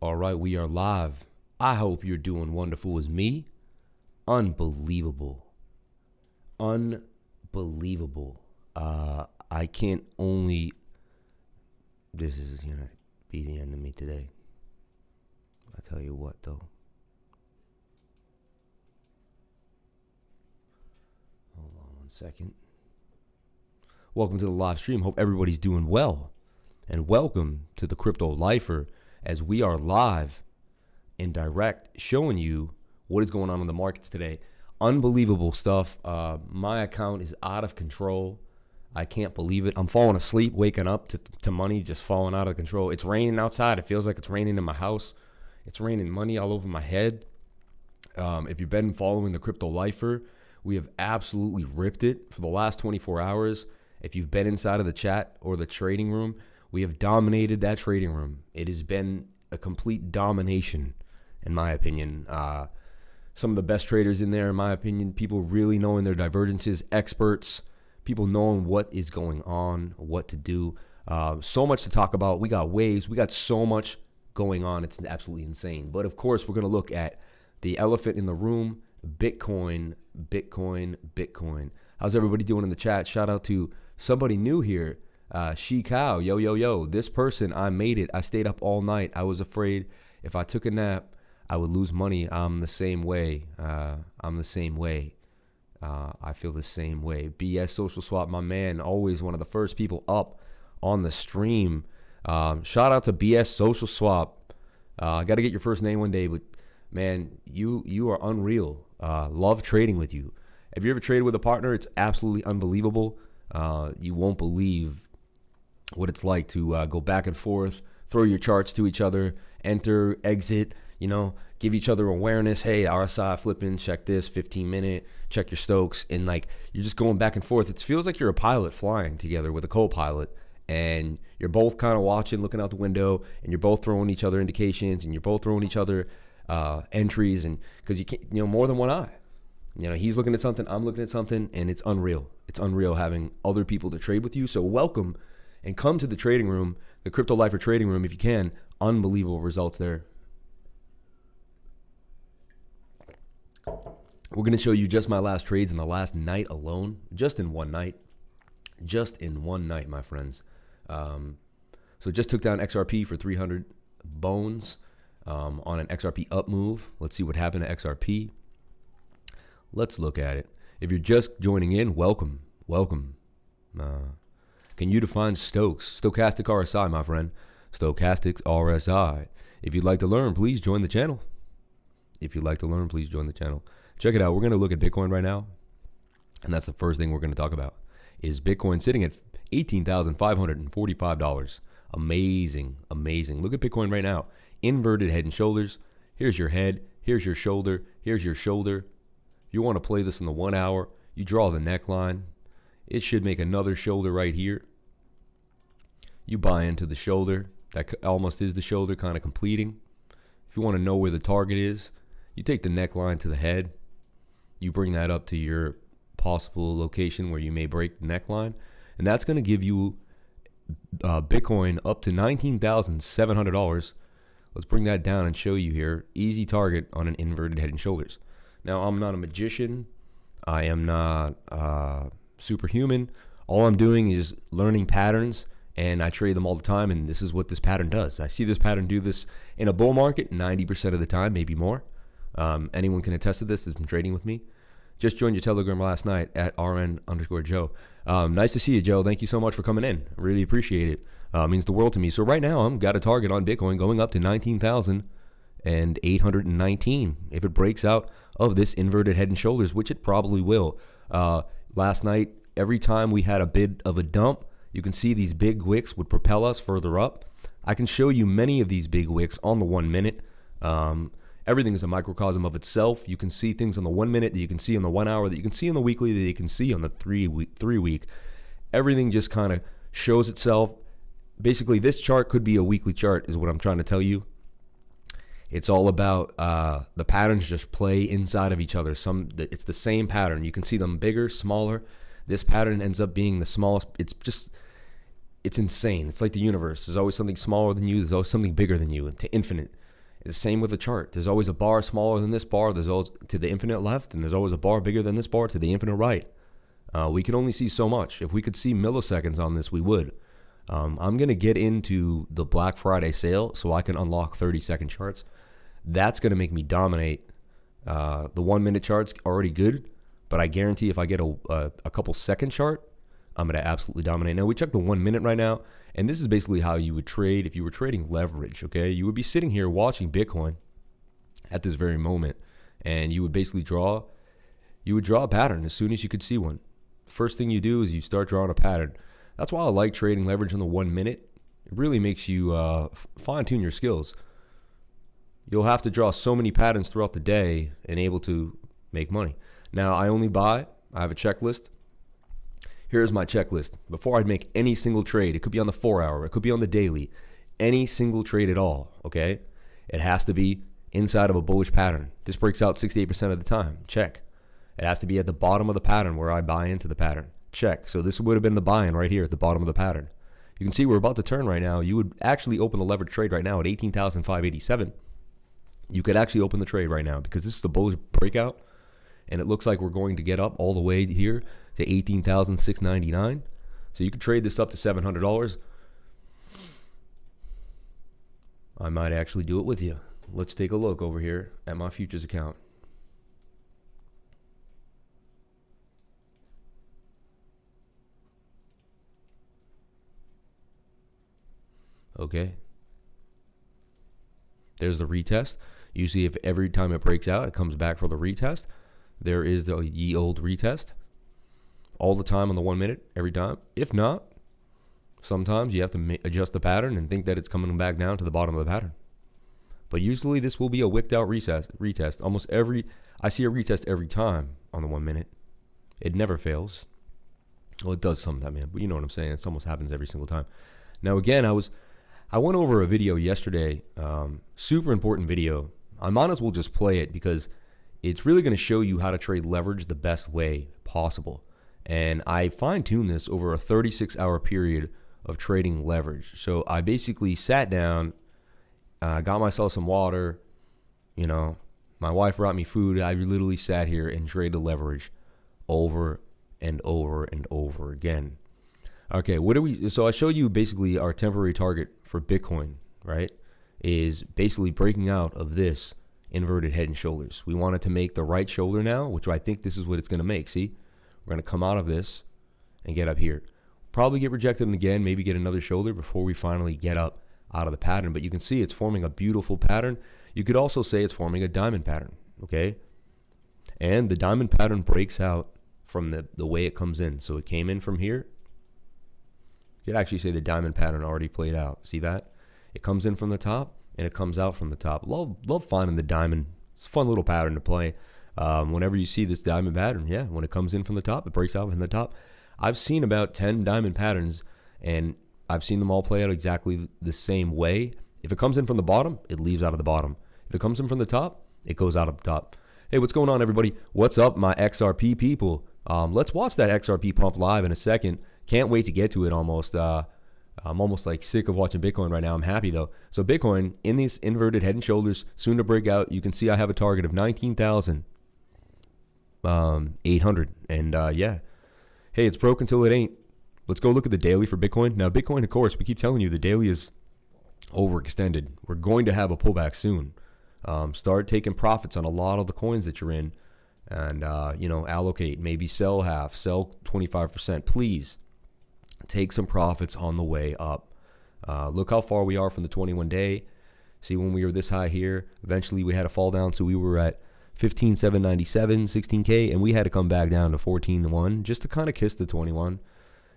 All right, we are live. I hope you're doing wonderful as me. Unbelievable. Unbelievable. I can't only... This is going to be the end of me today. I tell you what, though. Hold on one second. Welcome to the live stream. Hope everybody's doing well. And welcome to the Crypto Lifer as we are live and direct showing you what is going on in the markets today. Unbelievable stuff. My account is out of control. I can't believe it. I'm falling asleep, waking up to money just falling out of control. It's raining outside. It feels like it's raining in my house. It's raining money all over my head. If you've been following the Crypto Lifer, we have absolutely ripped it for the last 24 hours. If you've been inside of the chat or the trading room, we have dominated that trading room. It has been a complete domination, in my opinion. Some of the best traders in there, in my opinion, people really knowing their divergences, experts, people knowing what is going on, what to do. So much to talk about. We got waves. We got so much going on. It's absolutely insane. But of course, we're going to look at the elephant in the room, Bitcoin. How's everybody doing in the chat? Shout out to somebody new here. Cow, yo. This person, I made it. I stayed up all night. I was afraid if I took a nap, I would lose money. I'm the same way. I feel the same way. BS Social Swap, my man, always one of the first people up on the stream. Shout out to BS Social Swap. I got to get your first name one day, but man, you are unreal. Love trading with you. Have you ever traded with a partner? It's absolutely unbelievable. You won't believe what it's like to go back and forth, throw your charts to each other, enter, exit, give each other awareness. Hey, RSI flipping, check this, 15-minute, check your Stokes. And you're just going back and forth. It feels like you're a pilot flying together with a co-pilot. And you're both kind of watching, looking out the window, and you're both throwing each other indications, and you're both throwing each other entries. And because you can't, more than one eye. He's looking at something, I'm looking at something, and it's unreal. It's unreal having other people to trade with you. So welcome and come to the trading room, the Crypto Lifer trading room if you can. Unbelievable results there. We're going to show you just my last trades in the last night alone, just in one night, my friends. So just took down XRP for 300 bones on an XRP up move. Let's see what happened to XRP. Let's look at it. If you're just joining in, welcome. Can you define Stokes? Stochastic RSI, my friend. Stochastic RSI. If you'd like to learn, please join the channel. Check it out. We're going to look at Bitcoin right now. And that's the first thing we're going to talk about. Is Bitcoin sitting at $18,545. Amazing. Look at Bitcoin right now. Inverted head and shoulders. Here's your head. Here's your shoulder. Here's your shoulder. You want to play this in the 1 hour. You draw the neckline. It should make another shoulder right here. You buy into the shoulder. That almost is the shoulder kind of completing. If you want to know where the target is, you take the neckline to the head. You bring that up to your possible location where you may break the neckline. And that's going to give you Bitcoin up to $19,700. Let's bring that down and show you here. Easy target on an inverted head and shoulders. Now, I'm not a magician. I am not superhuman. All I'm doing is learning patterns, and I trade them all the time, and this is what this pattern does. I see this pattern do this in a bull market 90% of the time, maybe more. Anyone can attest to this that's been trading with me. Just joined your Telegram last night at RN_Joe. Nice to see you, Joe. Thank you so much for coming in. I really appreciate it. Means the world to me. So right now, I've got a target on Bitcoin going up to 19,819 if it breaks out of this inverted head and shoulders, which it probably will. Last night, every time we had a bit of a dump, you can see these big wicks would propel us further up. I can show you many of these big wicks on the 1 minute. Everything is a microcosm of itself. You can see things on the 1 minute that you can see on the 1 hour, that you can see on the weekly, that you can see on the three week. Everything just kind of shows itself. Basically, this chart could be a weekly chart is what I'm trying to tell you. It's all about the patterns just play inside of each other. It's the same pattern. You can see them bigger, smaller. This pattern ends up being the smallest. It's insane. It's like the universe. There's always something smaller than you. There's always something bigger than you, to infinite. It's the same with the chart. There's always a bar smaller than this bar. There's always to the infinite left, and there's always a bar bigger than this bar to the infinite right. We can only see so much. If we could see milliseconds on this, we would. I'm going to get into the Black Friday sale so I can unlock 30-second charts. That's going to make me dominate. The 1 minute chart's already good, but I guarantee if I get a couple second chart, I'm going to absolutely dominate. Now, we check the 1 minute right now, and this is basically how you would trade if you were trading leverage, okay? You would be sitting here watching Bitcoin at this very moment, and you would basically draw a pattern as soon as you could see one. First thing you do is you start drawing a pattern. That's why I like trading leverage in the 1 minute. It really makes you fine-tune your skills. You'll have to draw so many patterns throughout the day and able to make money. Now, I have a checklist. Here's my checklist. Before I'd make any single trade, it could be on the 4 hour, it could be on the daily, any single trade at all, okay? It has to be inside of a bullish pattern. This breaks out 68% of the time. Check. It has to be at the bottom of the pattern where I buy into the pattern. Check. So this would have been the buy-in right here at the bottom of the pattern. You can see we're about to turn right now. You would actually open the leverage trade right now at 18,587. You could actually open the trade right now because this is the bullish breakout, and it looks like we're going to get up all the way here to 18,699. So you could trade this up to $700. I might actually do it with you. Let's take a look over here at my futures account. Okay. There's the retest. Usually if every time it breaks out, it comes back for the retest. There is the ye old retest. All the time on the 1 minute, every time. If not, sometimes you have to adjust the pattern and think that it's coming back down to the bottom of the pattern. But usually this will be a wicked out retest. I see a retest every time on the 1 minute. It never fails. Well, it does sometimes, man, but you know what I'm saying. It almost happens every single time. Now, again, I went over a video yesterday, super important video. I might as well just play it because it's really going to show you how to trade leverage the best way possible. And I fine-tuned this over a 36-hour period of trading leverage. So I basically sat down, got myself some water, my wife brought me food. I literally sat here and traded leverage over and over and over again. Okay, so I showed you basically our temporary target for Bitcoin, right, is basically breaking out of this inverted head and shoulders. We wanted to make the right shoulder now, which I think this is what it's going to make. See, we're going to come out of this and get up here. Probably get rejected again, maybe get another shoulder before we finally get up out of the pattern. But you can see it's forming a beautiful pattern. You could also say it's forming a diamond pattern, okay? And the diamond pattern breaks out from the way it comes in. So it came in from here. You could actually say the diamond pattern already played out. See that? It comes in from the top and it comes out from the top. Love finding the diamond. It's a fun little pattern to play. Whenever you see this diamond pattern, yeah, when it comes in from the top, it breaks out from the top. I've seen about 10 diamond patterns, and I've seen them all play out exactly the same way. If it comes in from the bottom, it leaves out of the bottom. If it comes in from the top, it goes out of the top. Hey, what's going on, everybody? What's up, my XRP people? Let's watch that XRP pump live in a second. Can't wait to get to it almost. I'm almost like sick of watching Bitcoin right now. I'm happy though. So Bitcoin in these inverted head and shoulders, soon to break out. You can see I have a target of 19,800. And yeah, hey, it's broke until it ain't. Let's go look at the daily for Bitcoin. Now Bitcoin, of course, we keep telling you the daily is overextended. We're going to have a pullback soon. Start taking profits on a lot of the coins that you're in, and allocate. Maybe sell half, sell 25%. Please take some profits on the way up. Look how far we are from the 21-day. See, when we were this high here, eventually we had to fall down. So we were at 15,797, 16K, and we had to come back down to 14,1 just to kind of kiss the 21.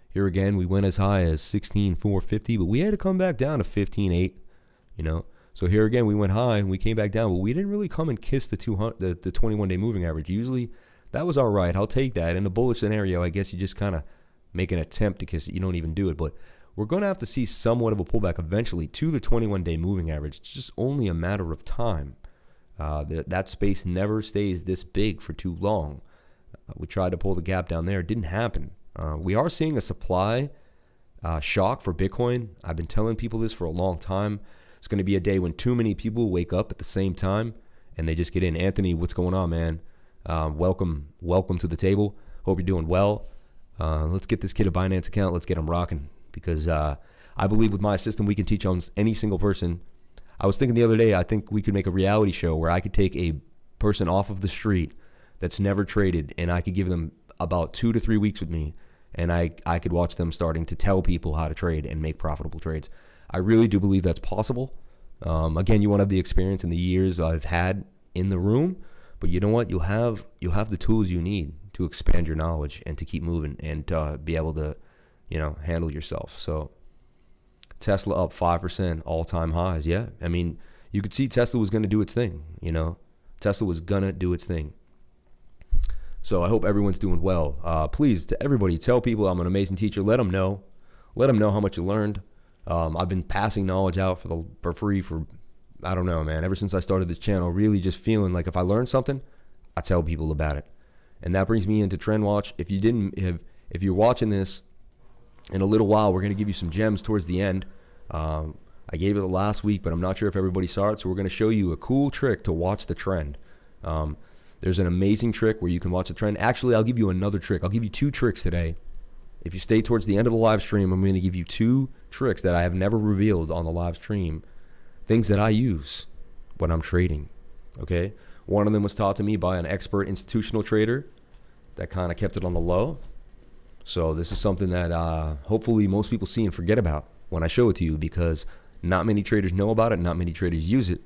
Here again, we went as high as 16,450, but we had to come back down to 15,8, So here again, we went high and we came back down, but we didn't really come and kiss the 21-day moving average. Usually that was all right. I'll take that. In a bullish scenario, I guess you just kind of make an attempt to kiss it. You don't even do it, but we're going to have to see somewhat of a pullback eventually to the 21-day moving average. It's just only a matter of time. That space never stays this big for too long. We tried to pull the gap down there. It didn't happen. We are seeing a supply shock for Bitcoin. I've been telling people this for a long time. It's going to be a day when too many people wake up at the same time and they just get in. Anthony, what's going on, man? Welcome to the table. Hope you're doing well. Let's get this kid a Binance account. Let's get him rocking, because I believe with my system we can teach on any single person. I was thinking the other day, I think we could make a reality show where I could take a person off of the street that's never traded, and I could give them about 2 to 3 weeks with me, and I could watch them starting to tell people how to trade and make profitable trades. I really do believe that's possible. Again, you won't have the experience in the years I've had in the room, but you know what? You'll have the tools you need to expand your knowledge and to keep moving and be able to, handle yourself. So Tesla up 5%, all-time highs. Yeah, I mean, you could see Tesla was going to do its thing. Tesla was going to do its thing. So I hope everyone's doing well. Please, to everybody, tell people I'm an amazing teacher. Let them know how much you learned. I've been passing knowledge out for free for, I don't know, man, ever since I started this channel, really just feeling like if I learn something, I tell people about it. And that brings me into Trend Watch. If you're watching this in a little while, we're going to give you some gems towards the end. I gave it last week, but I'm not sure if everybody saw it. So we're going to show you a cool trick to watch the trend. There's an amazing trick where you can watch the trend. Actually, I'll give you another trick. I'll give you 2 tricks today. If you stay towards the end of the live stream, I'm going to give you 2 tricks that I have never revealed on the live stream. Things that I use when I'm trading. Okay? One of them was taught to me by an expert institutional trader that kind of kept it on the low. So this is something that hopefully most people see and forget about when I show it to you, because not many traders know about it, not many traders use it,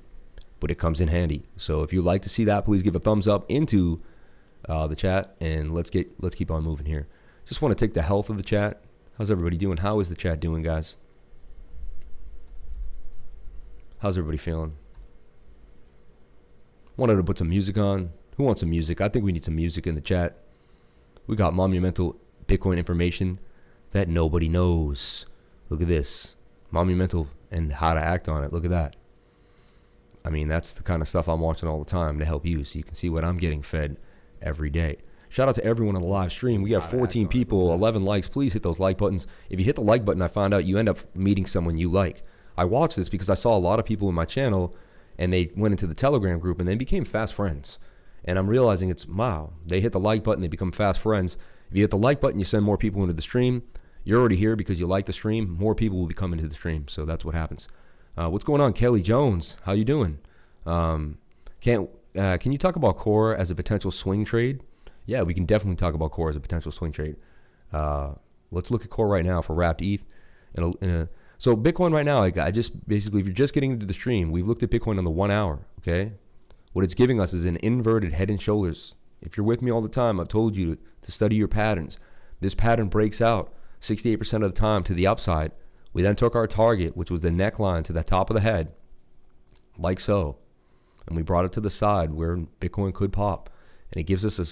but it comes in handy. So if you'd like to see that, please give a thumbs up into the chat, and let's keep on moving here. Just want to take the health of the chat. How's everybody doing? How is the chat doing, guys? How's everybody feeling? Wanted to put some music on. Who wants some music? I think we need some music in the chat. We got monumental Bitcoin information that nobody knows. Look at this. Monumental and how to act on it. Look at that. I mean, that's the kind of stuff I'm watching all the time to help you, so you can see what I'm getting fed every day. Shout out to everyone on the live stream. We got 14 people, 11 likes. Please hit those like buttons. If you hit the like button, I found out you end up meeting someone you like. I watched this because I saw a lot of people in my channel, and they went into the Telegram group, and they became fast friends. And I'm realizing wow, they hit the like button, they become fast friends. If you hit the like button, you send more people into the stream. You're already here because you like the stream. More people will be coming to the stream, so that's what happens. What's going on, Kelly Jones? How you doing? Can you talk about Core as a potential swing trade? Yeah, we can definitely talk about Core as a potential swing trade. Let's look at Core right now for wrapped ETH. So Bitcoin right now, I just basically, if you're just getting into the stream, we've looked at Bitcoin on the 1 hour, okay? What it's giving us is an inverted head and shoulders. If you're with me all the time, I've told you to study your patterns. This pattern breaks out 68% of the time to the upside. We then took our target, which was the neckline, to the top of the head, like so. And we brought it to the side where Bitcoin could pop. And it gives us a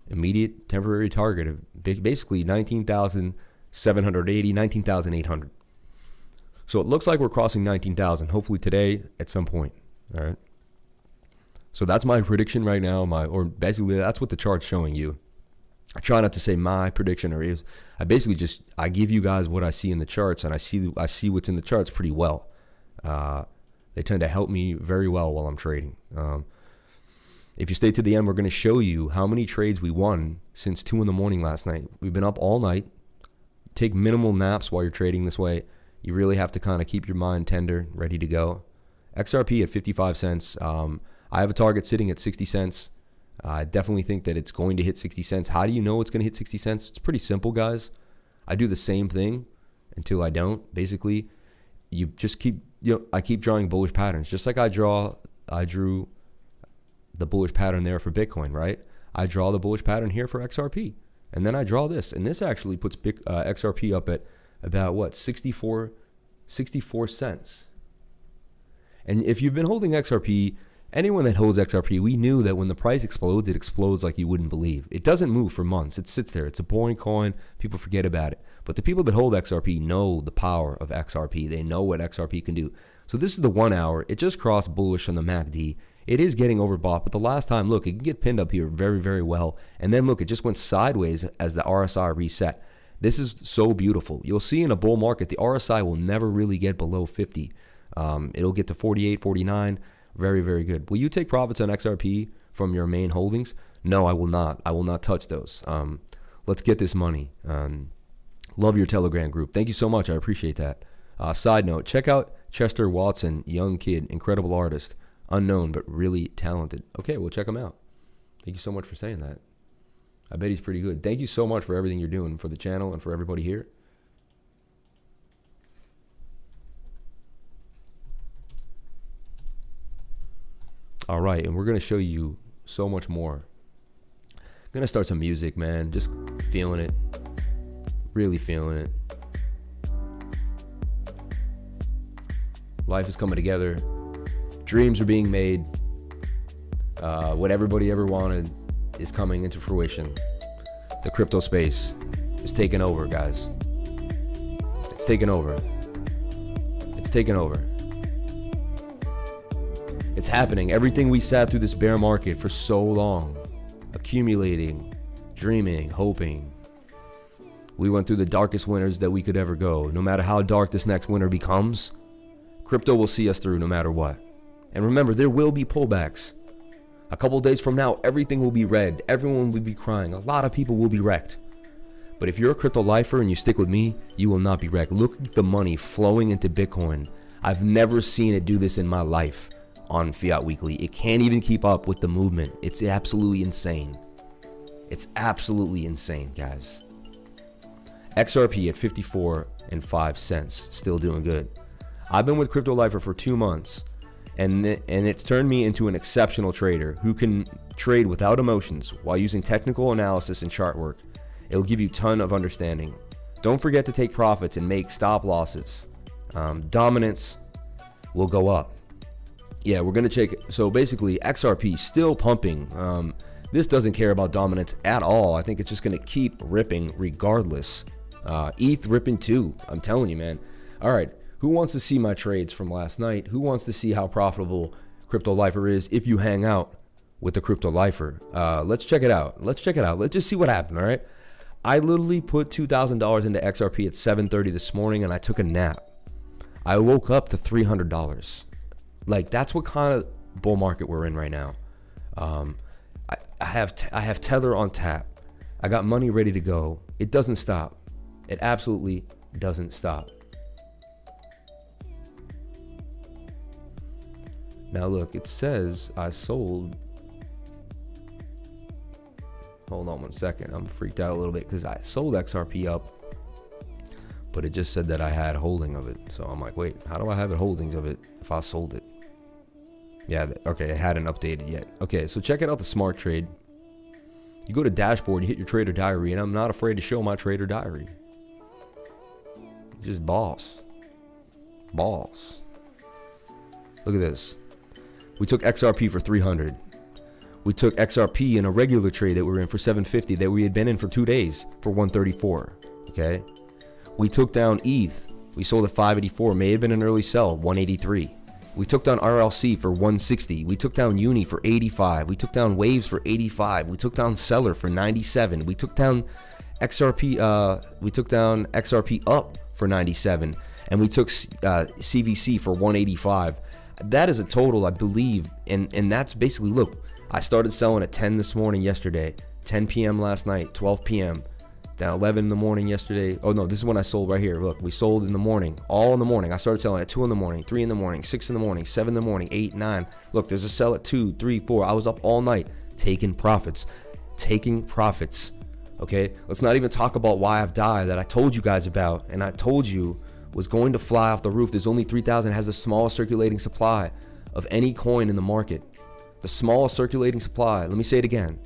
immediate temporary target of basically 19,780, 19,800. So it looks like we're crossing 19,000, hopefully today at some point. All right. So that's my prediction right now, or basically that's what the chart's showing you. I try not to say my prediction, or is I basically I give you guys what I see in the charts, and I see what's in the charts pretty well. They tend to help me very well while I'm trading. If you stay to the end, we're going to show you how many trades we won since 2 in the morning last night. We've been up all night. Take minimal naps while you're trading this way. You really have to kind of keep your mind tender, ready to go. XRP at 55 cents. I have a target sitting at 60 cents. I definitely think that it's going to hit 60 cents. How do you know it's going to hit 60 cents? It's pretty simple, guys. I do the same thing until I don't. Basically, you just I keep drawing bullish patterns. Just like I drew the bullish pattern there for Bitcoin, right? I draw the bullish pattern here for XRP. And then I draw this. And this actually puts XRP up at about, what, 64 cents. And if you've been holding XRP, anyone that holds XRP, we knew that when the price explodes, it explodes like you wouldn't believe. It doesn't move for months. It sits there. It's a boring coin. People forget about it. But the people that hold XRP know the power of XRP. They know what XRP can do. So this is the 1 hour. It just crossed bullish on the MACD. It is getting overbought, but the last time, look, it can get pinned up here very, very well. And then look, it just went sideways as the RSI reset. This is so beautiful. You'll see in a bull market, the RSI will never really get below 50. It'll get to 48, 49. Very, very good. Will you take profits on XRP from your main holdings? No, I will not. I will not touch those. Let's get this money. Love your Telegram group. Thank you so much. I appreciate that. Side note, check out Chester Watson, young kid, incredible artist, unknown but really talented. Okay, we'll check him out. Thank you so much for saying that. I bet he's pretty good. Thank you so much for everything you're doing for the channel and for everybody here. All right, and we're going to show you so much more. I'm going to start some music, man. Just feeling it. Really feeling it. Life is coming together. Dreams are being made. What everybody ever wanted is coming into fruition. The crypto space is taking over, guys. It's taking over. It's taking over. It's happening. Everything we sat through this bear market for so long, accumulating, dreaming, hoping. We went through the darkest winters that we could ever go. No matter how dark this next winter becomes, crypto will see us through no matter what. And remember, there will be pullbacks. A couple days from now, everything will be red. Everyone will be crying. A lot of people will be wrecked. But if you're a crypto lifer and you stick with me, you will not be wrecked. Look at the money flowing into Bitcoin. I've never seen it do this in my life on Fiat Weekly. It can't even keep up with the movement. It's absolutely insane. It's absolutely insane, guys. XRP at 54 and 5 cents, still doing good. I've been with Crypto Lifer for 2 months, and it's turned me into an exceptional trader who can trade without emotions while using technical analysis and chart work. It will give you a ton of understanding. Don't forget to take profits and make stop losses. Dominance will go up. Yeah, we're going to check. So basically, XRP still pumping. This doesn't care about dominance at all. I think it's just going to keep ripping regardless. ETH ripping too. I'm telling you, man. All right. Who wants to see my trades from last night? Who wants to see how profitable Crypto Lifer is if you hang out with the Crypto Lifer? Let's check it out. Let's check it out. Let's just see what happened, all right? I literally put $2,000 into XRP at 7:30 this morning, and I took a nap. I woke up to $300. Like, that's what kind of bull market we're in right now. I have Tether on tap. I got money ready to go. It doesn't stop. It absolutely doesn't stop. Now look, it says I sold. Hold on one second. I'm freaked out a little bit because I sold XRP up, but it just said that I had holding of it. So I'm like, wait, how do I have holdings of it if I sold it? Yeah, okay, it hadn't updated yet. Okay, so check it out, the smart trade. You go to dashboard, you hit your trader diary, and I'm not afraid to show my trader diary. Just boss. Boss. Look at this. We took XRP for 300. We took XRP in a regular trade that we were in for 750 that we had been in for 2 days for 134. Okay. We took down ETH. We sold at 584. May have been an early sell, 183. We took down RLC for 160. We took down Uni for 85. We took down Waves for 85. We took down Celr for 97. We took down XRP. We took down XRP up for 97, and we took CVC for 185. That is a total, I believe, and that's basically, look, I started selling at 10 this morning yesterday, 10 p.m. last night, 12 p.m., down 11 in the morning yesterday. Oh no, this is when I sold right here. Look, we sold in the morning, all in the morning. I started selling at 2 in the morning, 3 in the morning, 6 in the morning, 7 in the morning, 8, 9. Look, there's a sell at 2, 3, 4. I was up all night taking profits. Okay, let's not even talk about Yf-Dai that I told you guys about, and I told you was going to fly off the roof. There's only 3,000, has the smallest circulating supply of any coin in the market. The smallest circulating supply. Let me say it again.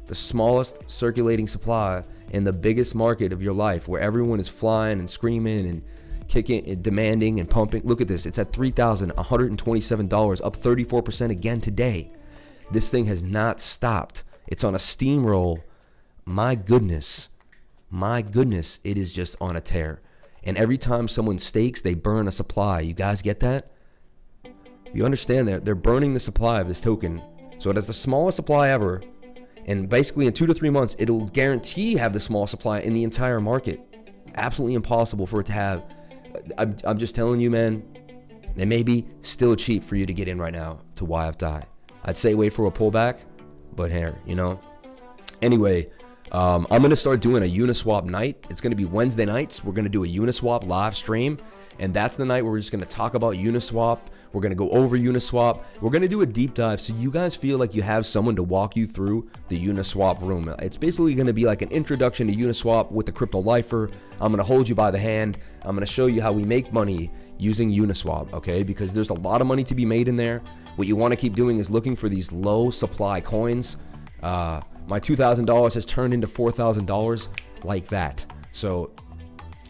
The smallest circulating supply in the biggest market of your life, where everyone is flying and screaming and kicking and demanding and pumping. Look at this. It's at $3,127, up 34% again today. This thing has not stopped. It's on a steamroll. My goodness, it is just on a tear. And every time someone stakes, they burn a supply. You guys get that? You understand that they're burning the supply of this token. So it has the smallest supply ever. And basically in 2 to 3 months, it'll guarantee have the smallest supply in the entire market. Absolutely impossible for it to have. I'm just telling you, man, It may be still cheap for you to get in right now to Yf-Dai. I'd say wait for a pullback, but here, you know. Anyway, I'm going to start doing a Uniswap night. It's going to be Wednesday nights. We're going to do a Uniswap live stream. And that's the night where we're just going to talk about Uniswap. We're going to go over Uniswap. We're going to do a deep dive so you guys feel like you have someone to walk you through the Uniswap room. It's basically going to be like an introduction to Uniswap with the crypto lifer. I'm going to hold you by the hand. I'm going to show you how we make money using Uniswap, okay? Because there's a lot of money to be made in there. What you want to keep doing is looking for these low supply coins. My $2,000 has turned into $4,000 like that. So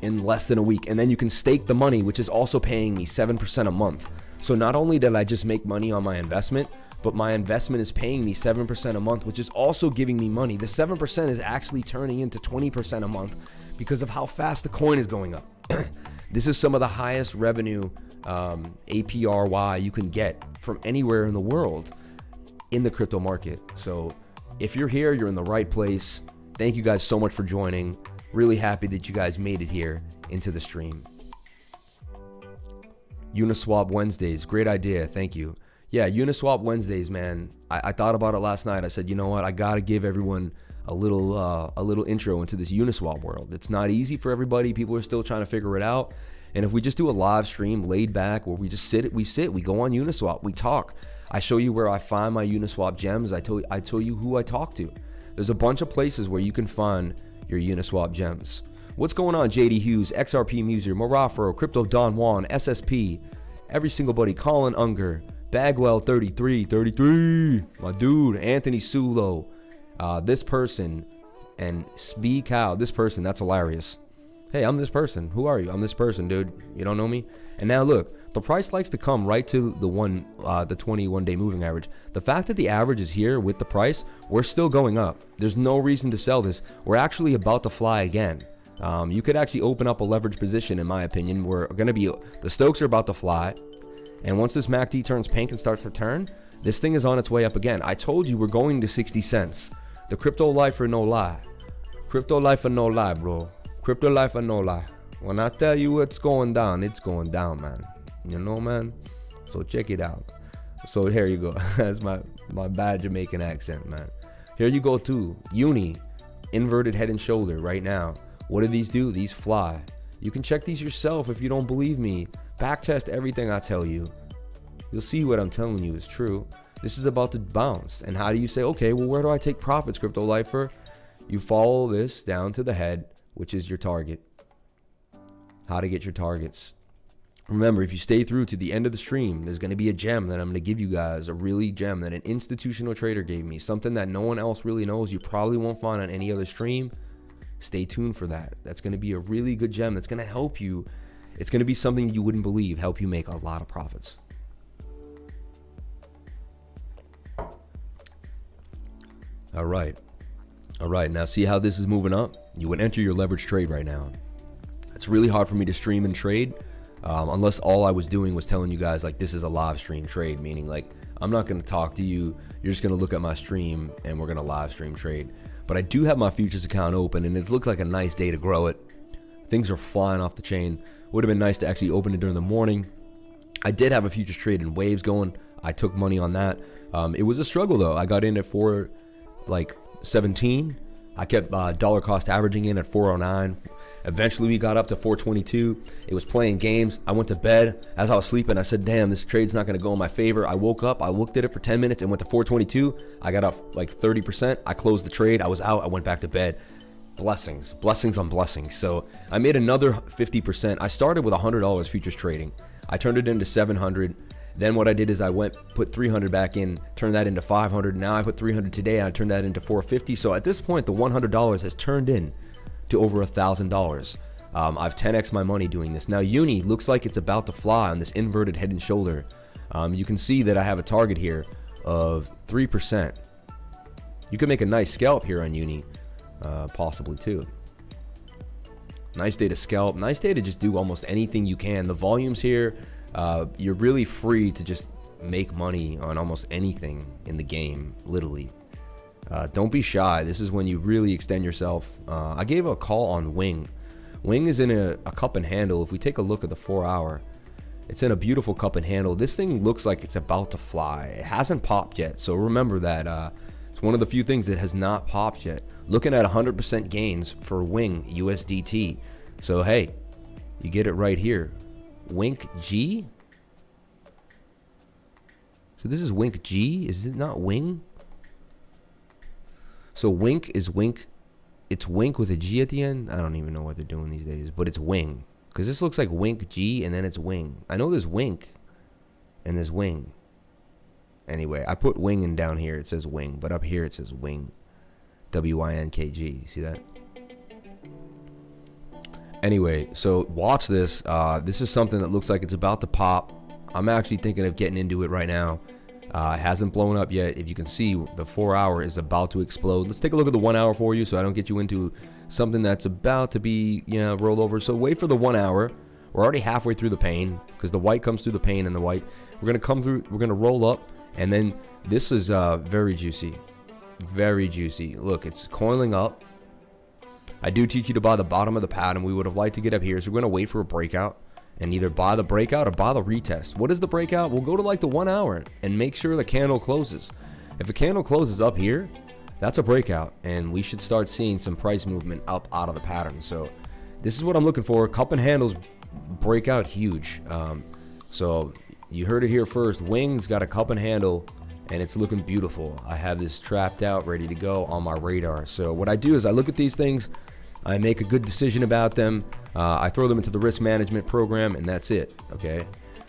in less than a week. And then you can stake the money, which is also paying me 7% a month. So not only did I just make money on my investment, but my investment is paying me 7% a month, which is also giving me money. The 7% is actually turning into 20% a month because of how fast the coin is going up. This is some of the highest revenue APRY you can get from anywhere in the world in the crypto market. So if you're here, you're in the right place. Thank you guys so much for joining. Really happy that you guys made it here into the stream. Uniswap Wednesdays, great idea. Thank you. Yeah, Uniswap Wednesdays, man. I thought about it last night. I said, you know what? I got to give everyone a little intro into this Uniswap world. It's not easy for everybody. People are still trying to figure it out. And if we just do a live stream laid back where we just sit, we go on Uniswap, we talk. I show you where I find my Uniswap gems. I tell you who I talk to. There's a bunch of places where you can find your Uniswap gems. What's going on, JD Hughes, XRP Muser, Morafro, Crypto Don Juan, SSP, every single buddy, Colin Unger, Bagwell 33, my dude, Anthony Sulo, this person, and Spee Cow, this person, that's hilarious. Hey, I'm this person. Who are you? I'm this person, dude. You don't know me? And now look, the price likes to come right to the 21-day moving average. The fact that the average is here with the price, we're still going up. There's no reason to sell this. We're actually about to fly again. You could actually open up a leverage position, in my opinion. The Stokes are about to fly. And once this MACD turns pink and starts to turn, this thing is on its way up again. I told you we're going to 60 cents. The crypto lifer no lie. Crypto lifer no lie, bro. Crypto lifer no lie. When I tell you it's going down, man. You know, man? So check it out. So here you go. That's my bad Jamaican accent, man. Here you go too. Uni, inverted head and shoulder right now. What do these do? These fly. You can check these yourself if you don't believe me. Backtest everything I tell you. You'll see what I'm telling you is true. This is about to bounce. And how do you say, okay, well, where do I take profits, crypto lifer? You follow this down to the head, which is your target. How to get your targets. Remember, if you stay through to the end of the stream, there's going to be a gem that I'm going to give you guys, a really gem that an institutional trader gave me, something that no one else really knows. You probably won't find on any other stream. Stay tuned for that. That's going to be a really good gem that's going to help you. It's going to be something you wouldn't believe, help you make a lot of profits. All right. Now see how this is moving up? You would enter your leverage trade right now. It's really hard for me to stream and trade unless all I was doing was telling you guys like this is a live stream trade, meaning like I'm not going to talk to you. You're just going to look at my stream and we're going to live stream trade. But I do have my futures account open and it's looked like a nice day to grow it. Things are flying off the chain. Would have been nice to actually open it during the morning. I did have a futures trade in waves going. I took money on that. It was a struggle though. I got in at 417. I kept dollar cost averaging in at 409. Eventually we got up to 422. It was playing games. I went to bed. As I was sleeping, I said, damn, this trade's not going to go in my favor. I woke up, I looked at it for 10 minutes and went to 422. I got up like 30%. I closed the trade. I was out. I went back to bed. Blessings on blessings. So I made another 50%. I started with $100 futures trading. I turned it into 700. Then what I did is I put 300 back in, turned that into 500. Now I put 300 today and I turned that into 450. So at this point, the $100 has turned in to over $1,000. I've 10x my money doing this. Now Uni looks like it's about to fly on this inverted head and shoulder. You can see that I have a target here of 3%. You could make a nice scalp here on Uni, possibly too. Nice day to scalp. Nice day to just do almost anything you can. The volumes here, you're really free to just make money on almost anything in the game, literally. Don't be shy. This is when you really extend yourself. I gave a call on Wing. Wing is in a cup and handle. If we take a look at the 4 hour, It's in a beautiful cup and handle. This thing looks like it's about to fly. It hasn't popped yet, so remember that. It's one of the few things that has not popped yet. Looking at 100% gains for Wing USDT. So hey, you get it right here. Wink G. So this is Wink G. Is it not Wing? So Wink is Wink. It's Wink with a G at the end. I don't even know what they're doing these days, but it's Wing. Because this looks like Wink G and then it's Wing. I know there's Wink and there's Wing. Anyway, I put Wing in down here. It says Wing, but up here it says Wing. WINKG. See that? Anyway, so watch this. This is something that looks like it's about to pop. I'm actually thinking of getting into it right now. It hasn't blown up yet. If you can see, the 4 hour is about to explode. Let's take a look at the 1 hour for you so I don't get you into something that's about to be, rolled over. So wait for the 1 hour. We're already halfway through the pain because the white comes through the pain and the white. We're going to come through. We're going to roll up. And then this is very juicy. Very juicy. Look, it's coiling up. I do teach you to buy the bottom of the pattern. We would have liked to get up here. So we're going to wait for a breakout. And either buy the breakout or buy the retest. What is the breakout? We'll go to like the 1 hour and make sure the candle closes. If a candle closes up here, that's a breakout. And we should start seeing some price movement up out of the pattern. So this is what I'm looking for. Cup and handles breakout huge. So you heard it here first. Wing's got a cup and handle and it's looking beautiful. I have this trapped out, ready to go on my radar. So what I do is I look at these things. I make a good decision about them. I throw them into the risk management program, and that's it, okay?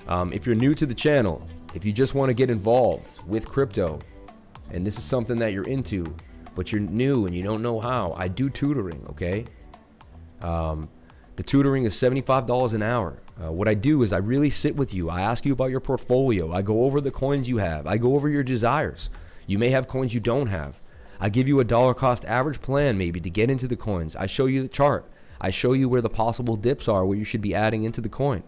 If you're new to the channel, if you just want to get involved with crypto, and this is something that you're into, but you're new and you don't know how, I do tutoring, okay? The tutoring is $75 an hour. What I do is I really sit with you. I ask you about your portfolio. I go over the coins you have. I go over your desires. You may have coins you don't have. I give you a dollar cost average plan maybe to get into the coins. I show you the chart. I show you where the possible dips are, where you should be adding into the coin.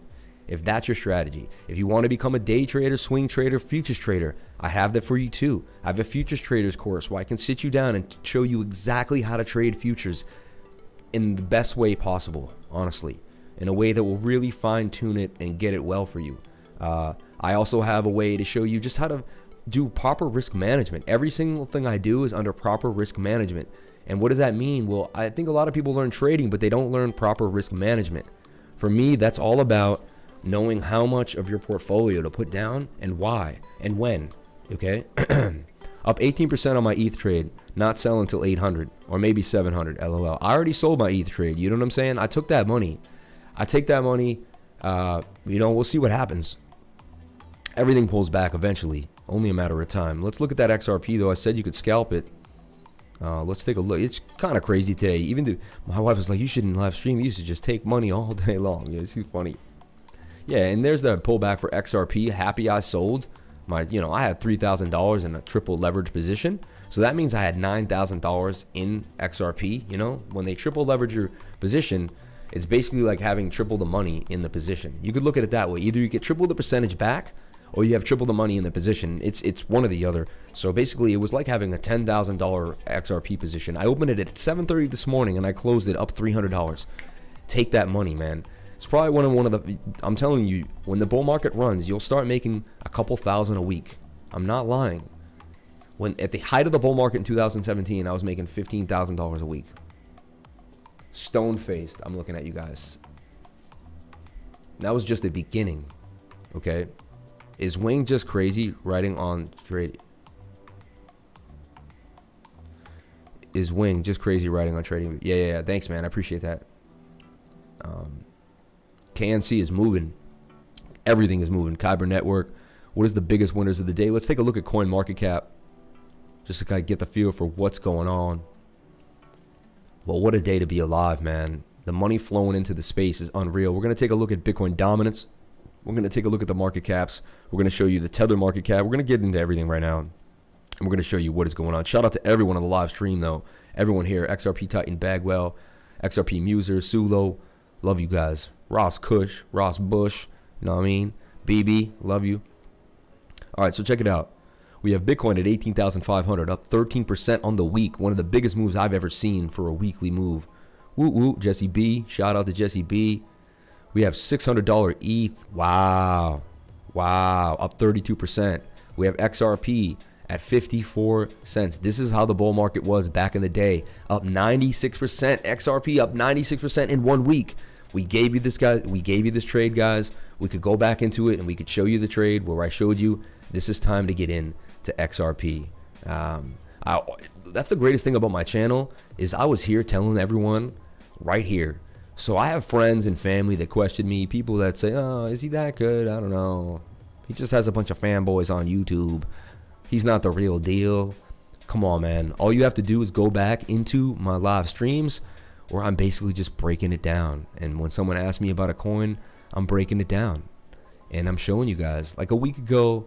If that's your strategy. If you want to become a day trader, swing trader, futures trader, I have that for you too. I have a futures traders course where I can sit you down and show you exactly how to trade futures in the best way possible, honestly, in a way that will really fine tune it and get it well for you. I also have a way to show you just how to do proper risk management. Every single thing I do is under proper risk management. And what does that mean? Well, I think a lot of people learn trading, but they don't learn proper risk management. For me, that's all about knowing how much of your portfolio to put down and why and when, okay? Up 18% on my ETH trade, not sell until 800 or maybe 700, LOL. I already sold my ETH trade, you know what I'm saying? I took that money. I take that money, we'll see what happens. Everything pulls back eventually, only a matter of time. Let's look at that XRP though. I said you could scalp it. Let's take a look. It's kind of crazy today. Even my wife was like, you shouldn't live stream. You should just take money all day long. Yeah, she's funny. Yeah, and there's the pullback for XRP. Happy I sold. I had $3,000 in a triple leverage position. So that means I had $9,000 in XRP. When they triple leverage your position, it's basically like having triple the money in the position. You could look at it that way. Either you get triple the percentage back or you have triple the money in the position. It's one or the other. So basically it was like having a $10,000 XRP position. I opened it at 7:30 this morning and I closed it up $300. Take that money, man. It's probably one of the, I'm telling you, when the bull market runs, you'll start making a couple thousand a week. I'm not lying. When at the height of the bull market in 2017, I was making $15,000 a week. Stone-faced, I'm looking at you guys. That was just the beginning, okay? Is Wing just crazy writing on trade? Is Wing just crazy writing on trading? Yeah. Thanks, man. I appreciate that. KNC is moving. Everything is moving. Kyber Network. What is the biggest winners of the day? Let's take a look at CoinMarketCap. Just to kind of get the feel for what's going on. Well, what a day to be alive, man. The money flowing into the space is unreal. We're going to take a look at Bitcoin dominance. We're going to take a look at the market caps. We're going to show you the Tether market cap. We're going to get into everything right now. And we're going to show you what is going on. Shout out to everyone on the live stream, though. Everyone here. XRP Titan Bagwell, XRP Muser, Sulo. Love you guys. Ross Kush, Ross Bush. You know what I mean? BB, love you. All right, so check it out. We have Bitcoin at 18,500, up 13% on the week. One of the biggest moves I've ever seen for a weekly move. Woo woo, Jesse B. Shout out to Jesse B. We have $600 ETH. Wow. Wow. Up 32%. We have XRP at 54 cents. This is how the bull market was back in the day. Up 96%. XRP up 96% in 1 week. We gave you this, guy. We gave you this trade, guys. We could go back into it and we could show you the trade where I showed you this is time to get in to XRP. That's the greatest thing about my channel is I was here telling everyone right here. So I have friends and family that question me, people that say, oh, is he that good? I don't know. He just has a bunch of fanboys on YouTube. He's not the real deal. Come on, man. All you have to do is go back into my live streams where I'm basically just breaking it down. And when someone asks me about a coin, I'm breaking it down. And I'm showing you guys. Like a week ago,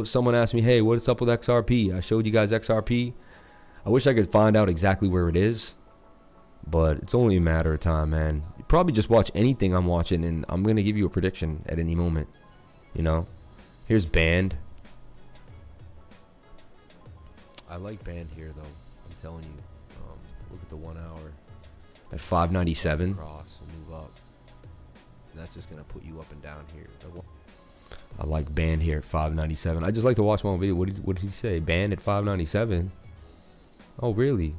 someone asked me, hey, what's up with XRP? I showed you guys XRP. I wish I could find out exactly where it is. But it's only a matter of time, man. You probably just watch anything I'm watching, and I'm going to give you a prediction at any moment. You know? Here's Baaaad. I like Baaaad here, though. I'm telling you. Look at the 1 hour. At 597. Cross and move up. And that's just going to put you up and down here. I like Baaaad here at 597. I just like to watch my own video. What did he say? Baaaad at 597? Oh, really?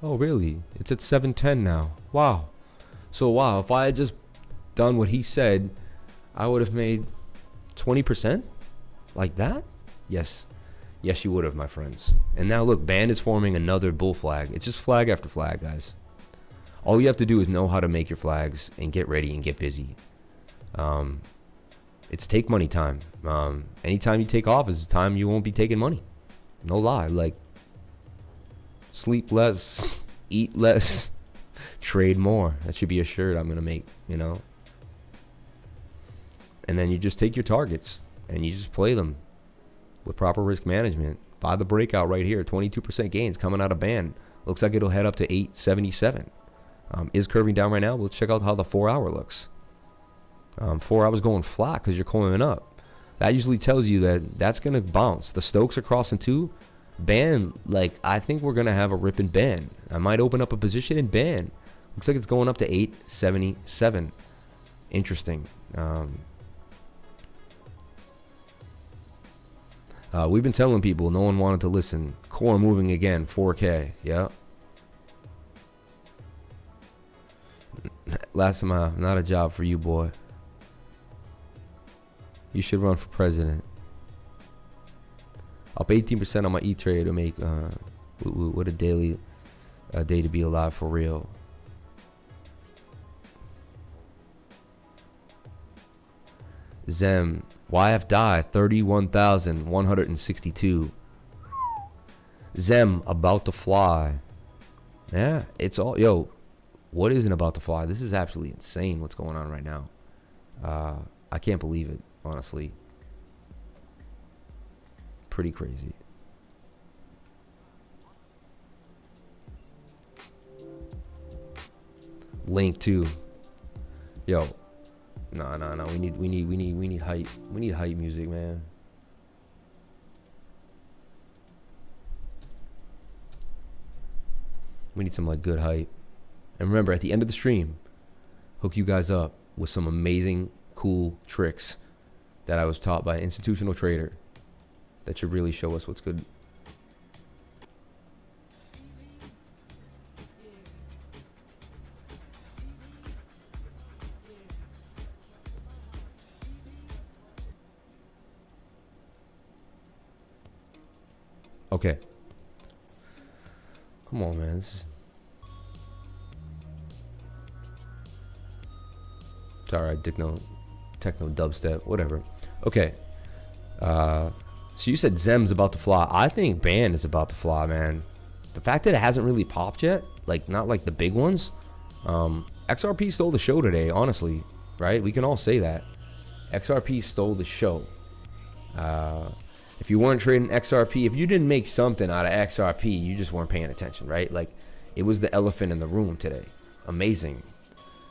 Oh, really? It's at 710 now. Wow. So, wow, if I had just done what he said, I would have made 20%? Like that? Yes. Yes, you would have, my friends. And now, look, Baaaad is forming another bull flag. It's just flag after flag, guys. All you have to do is know how to make your flags and get ready and get busy. It's take money time. Anytime you take off is the time you won't be taking money. No lie. Like, sleep less, eat less, trade more. That should be a shirt I'm going to make, you know. And then you just take your targets and you just play them with proper risk management. Buy the breakout right here. 22% gains coming out of Baaaad. Looks like it'll head up to 877. Is curving down right now. We'll check out how the 4 hour looks. 4 hours going flat because you're coiling up. That usually tells you that that's going to bounce. The Stokes are crossing too. Baaaad, like, I think we're going to have a rip in Baaaad. I might open up a position in Baaaad. Looks like it's going up to 877. Interesting. We've been telling people, no one wanted to listen. Core moving again, 4K. Yeah. Last time, not a job for you, boy. You should run for president. Up 18% on my E-Trade to make what a daily day to be alive for real. Zem Yf-Dai 31,162. Zem about to fly. Yeah, it's all what isn't about to fly? This is absolutely insane what's going on right now. I can't believe it, honestly. Pretty crazy. Link too. No. We need hype. We need hype music, man. We need some like good hype. And remember, at the end of the stream, hook you guys up with some amazing, cool tricks that I was taught by an institutional trader that should really show us what's good. Okay. Come on, man. This is... It's alright, techno dubstep, whatever. Okay. So you said Zem's about to fly. I think Baaaad is about to fly, man. The fact that it hasn't really popped yet, like not like the big ones. XRP stole the show today, honestly, right? We can all say that. XRP stole the show. If you weren't trading XRP, if you didn't make something out of XRP, you just weren't paying attention, right? Like, it was the elephant in the room today. Amazing.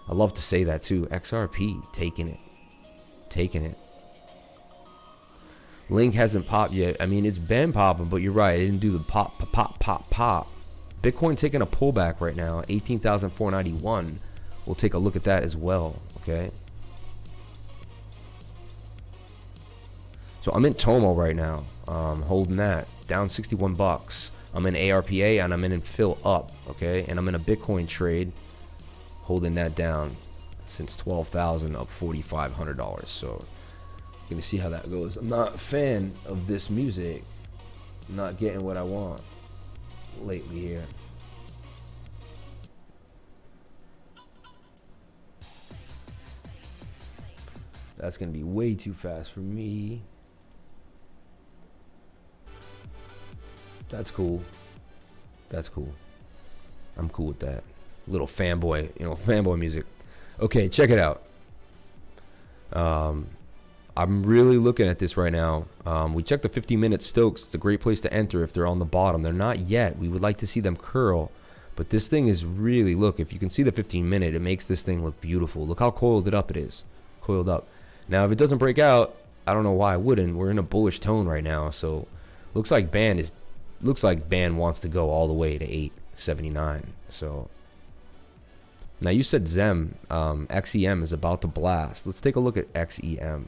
I love to say that too. XRP, taking it. Link hasn't popped yet. I mean, it's been popping, but you're right. It didn't do the pop. Bitcoin taking a pullback right now, 18,491. We'll take a look at that as well. Okay. So I'm in Tomo right now, holding that down 61 bucks. I'm in ARPA and I'm in fill up, okay? And I'm in a Bitcoin trade, holding that down since 12,000 up $4,500. So gonna see how that goes. I'm not a fan of this music. I'm not getting what I want lately here. That's gonna be way too fast for me. That's cool. That's cool. I'm cool with that. Little fanboy, fanboy music. Okay, check it out. I'm really looking at this right now. We checked the 15-minute Stokes. It's a great place to enter if they're on the bottom. They're not yet. We would like to see them curl. But this thing is really, look, if you can see the 15-minute, it makes this thing look beautiful. Look how coiled up it is. Coiled up. Now, if it doesn't break out, I don't know why I wouldn't. We're in a bullish tone right now. So looks like Baaaad wants to go all the way to 879. So now you said Zem, XEM is about to blast. Let's take a look at XEM.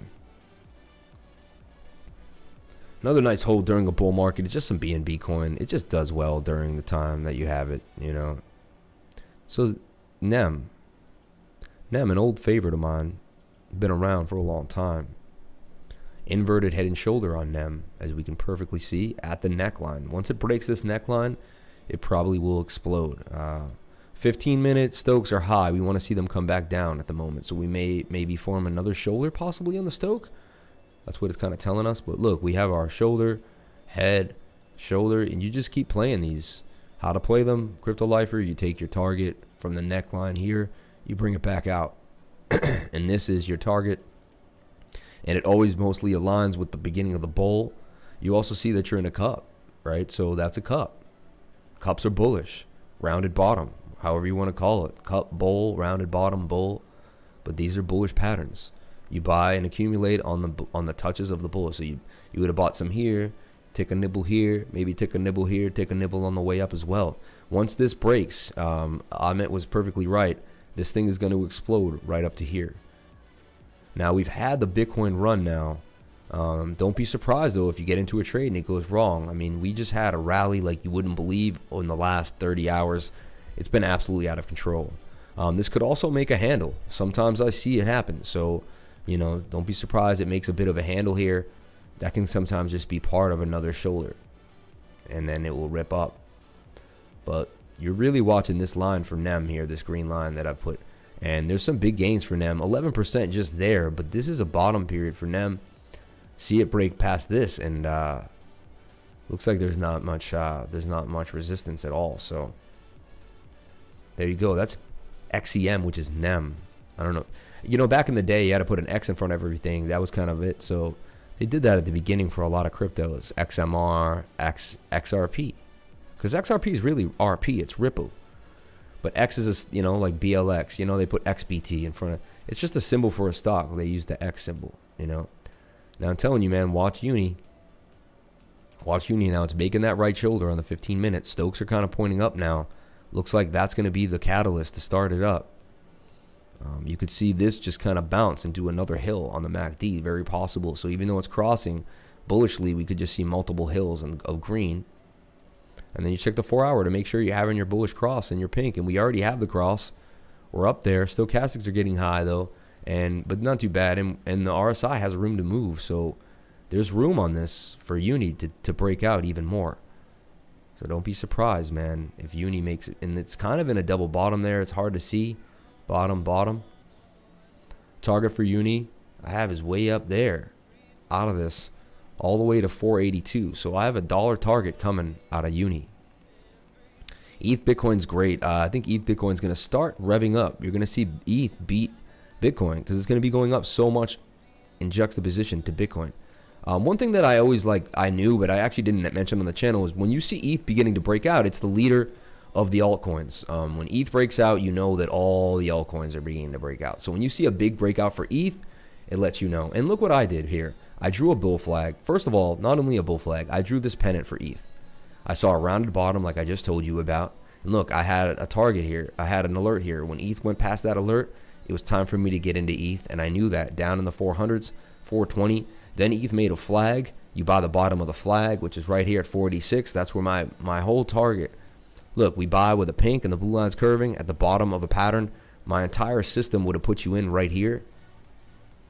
Another nice hold during a bull market. It's just some BNB coin. It just does well during the time that you have it, So Nem, an old favorite of mine, been around for a long time. Inverted head and shoulder on Nem, as we can perfectly see at the neckline. Once it breaks this neckline, it probably will explode. 15-minute Stokes are high. We want to see them come back down at the moment. So we may maybe form another shoulder possibly on the Stoke. That's what it's kind of telling us. But look, we have our shoulder, head, shoulder, and you just keep playing these. How to play them, Crypto Lifer, you take your target from the neckline here, you bring it back out. And this is your target. And it always mostly aligns with the beginning of the bowl. You also see that you're in a cup, right? So that's a cup. Cups are bullish. Rounded bottom, however you want to call it. Cup, bowl, rounded bottom, bowl. But these are bullish patterns. You buy and accumulate on the touches of the bull. So you would have bought some here, take a nibble here, maybe take a nibble here, take a nibble on the way up as well. Once this breaks, Amit was perfectly right. This thing is going to explode right up to here. Now, we've had the Bitcoin run now. Don't be surprised, though, if you get into a trade and it goes wrong. I mean, we just had a rally like you wouldn't believe in the last 30 hours. It's been absolutely out of control. This could also make a handle. Sometimes I see it happen. So, don't be surprised it makes a bit of a handle here. That can sometimes just be part of another shoulder. And then it will rip up. But you're really watching this line for NEM here, this green line that I put. And there's some big gains for NEM, 11% just there, but this is a bottom period for NEM. See it break past this, and looks like there's not much resistance at all. So there you go. That's XEM, which is NEM. I don't know. Back in the day, you had to put an X in front of everything. That was kind of it. So they did that at the beginning for a lot of cryptos. XMR, XRP, because XRP is really RP. It's Ripple. But X is, like BLX. They put XBT in front of. It's just a symbol for a stock. They use the X symbol. Now I'm telling you, man. Watch Uni. Watch Uni now. It's making that right shoulder on the 15 minutes. Stokes are kind of pointing up now. Looks like that's going to be the catalyst to start it up. You could see this just kind of bounce and do another hill on the MACD. Very possible. So even though it's crossing bullishly, we could just see multiple hills of green. And then you check the 4-hour to make sure you're having your bullish cross and your pink. And we already have the cross. We're up there. Stochastics are getting high, though. But not too bad. And the RSI has room to move. So there's room on this for Uni to break out even more. So don't be surprised, man, if Uni makes it. And it's kind of in a double bottom there. It's hard to see. Bottom. Target for Uni I have is way up there out of this. All the way to 482. So I have a dollar target coming out of Uni. ETH Bitcoin's great. I think ETH Bitcoin's going to start revving up. You're going to see ETH beat Bitcoin because it's going to be going up so much in juxtaposition to Bitcoin. One thing that I always I knew, but I actually didn't mention on the channel is when you see ETH beginning to break out, it's the leader of the altcoins. When ETH breaks out, you know that all the altcoins are beginning to break out. So when you see a big breakout for ETH, it lets you know. And look what I did here. I drew a bull flag. First of all, not only a bull flag, I drew this pennant for ETH. I saw a rounded bottom like I just told you about. And look, I had a target here. I had an alert here. When ETH went past that alert, it was time for me to get into ETH, and I knew that down in the 400s, 420. Then ETH made a flag. You buy the bottom of the flag, which is right here at 486. That's where my whole target. Look, we buy with the pink and the blue lines curving at the bottom of a pattern. My entire system would have put you in right here.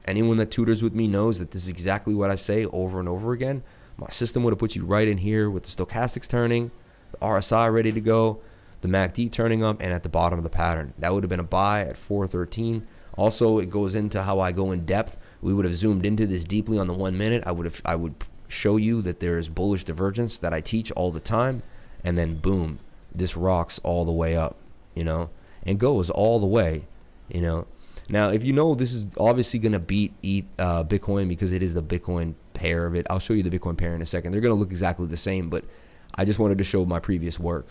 Anyone that tutors with me knows that this is exactly what I say over and over again. My system would have put you right in here with the stochastics turning, the RSI ready to go, the MACD turning up, and at the bottom of the pattern. That would have been a buy at 413. Also, it goes into how I go in depth. We would have zoomed into this deeply on the 1 minute. I would show you that there is bullish divergence that I teach all the time, and then boom, this rocks all the way up, you know, and goes all the way, you know. Now, if you know this is obviously going to beat Bitcoin because it is the Bitcoin pair of it. I'll show you the Bitcoin pair in a second. They're going to look exactly the same, but I just wanted to show my previous work.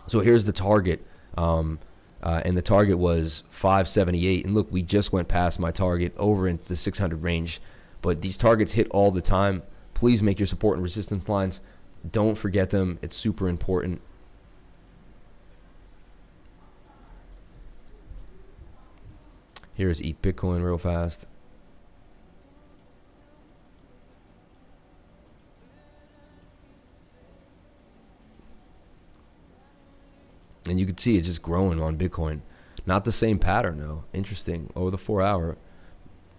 So here's the target, and the target was 578. And look, we just went past my target over into the 600 range, but these targets hit all the time. Please make your support and resistance lines. Don't forget them. It's super important. Here's ETH Bitcoin real fast. And you can see it just growing on Bitcoin. Not the same pattern though. Interesting. Over the 4 hour.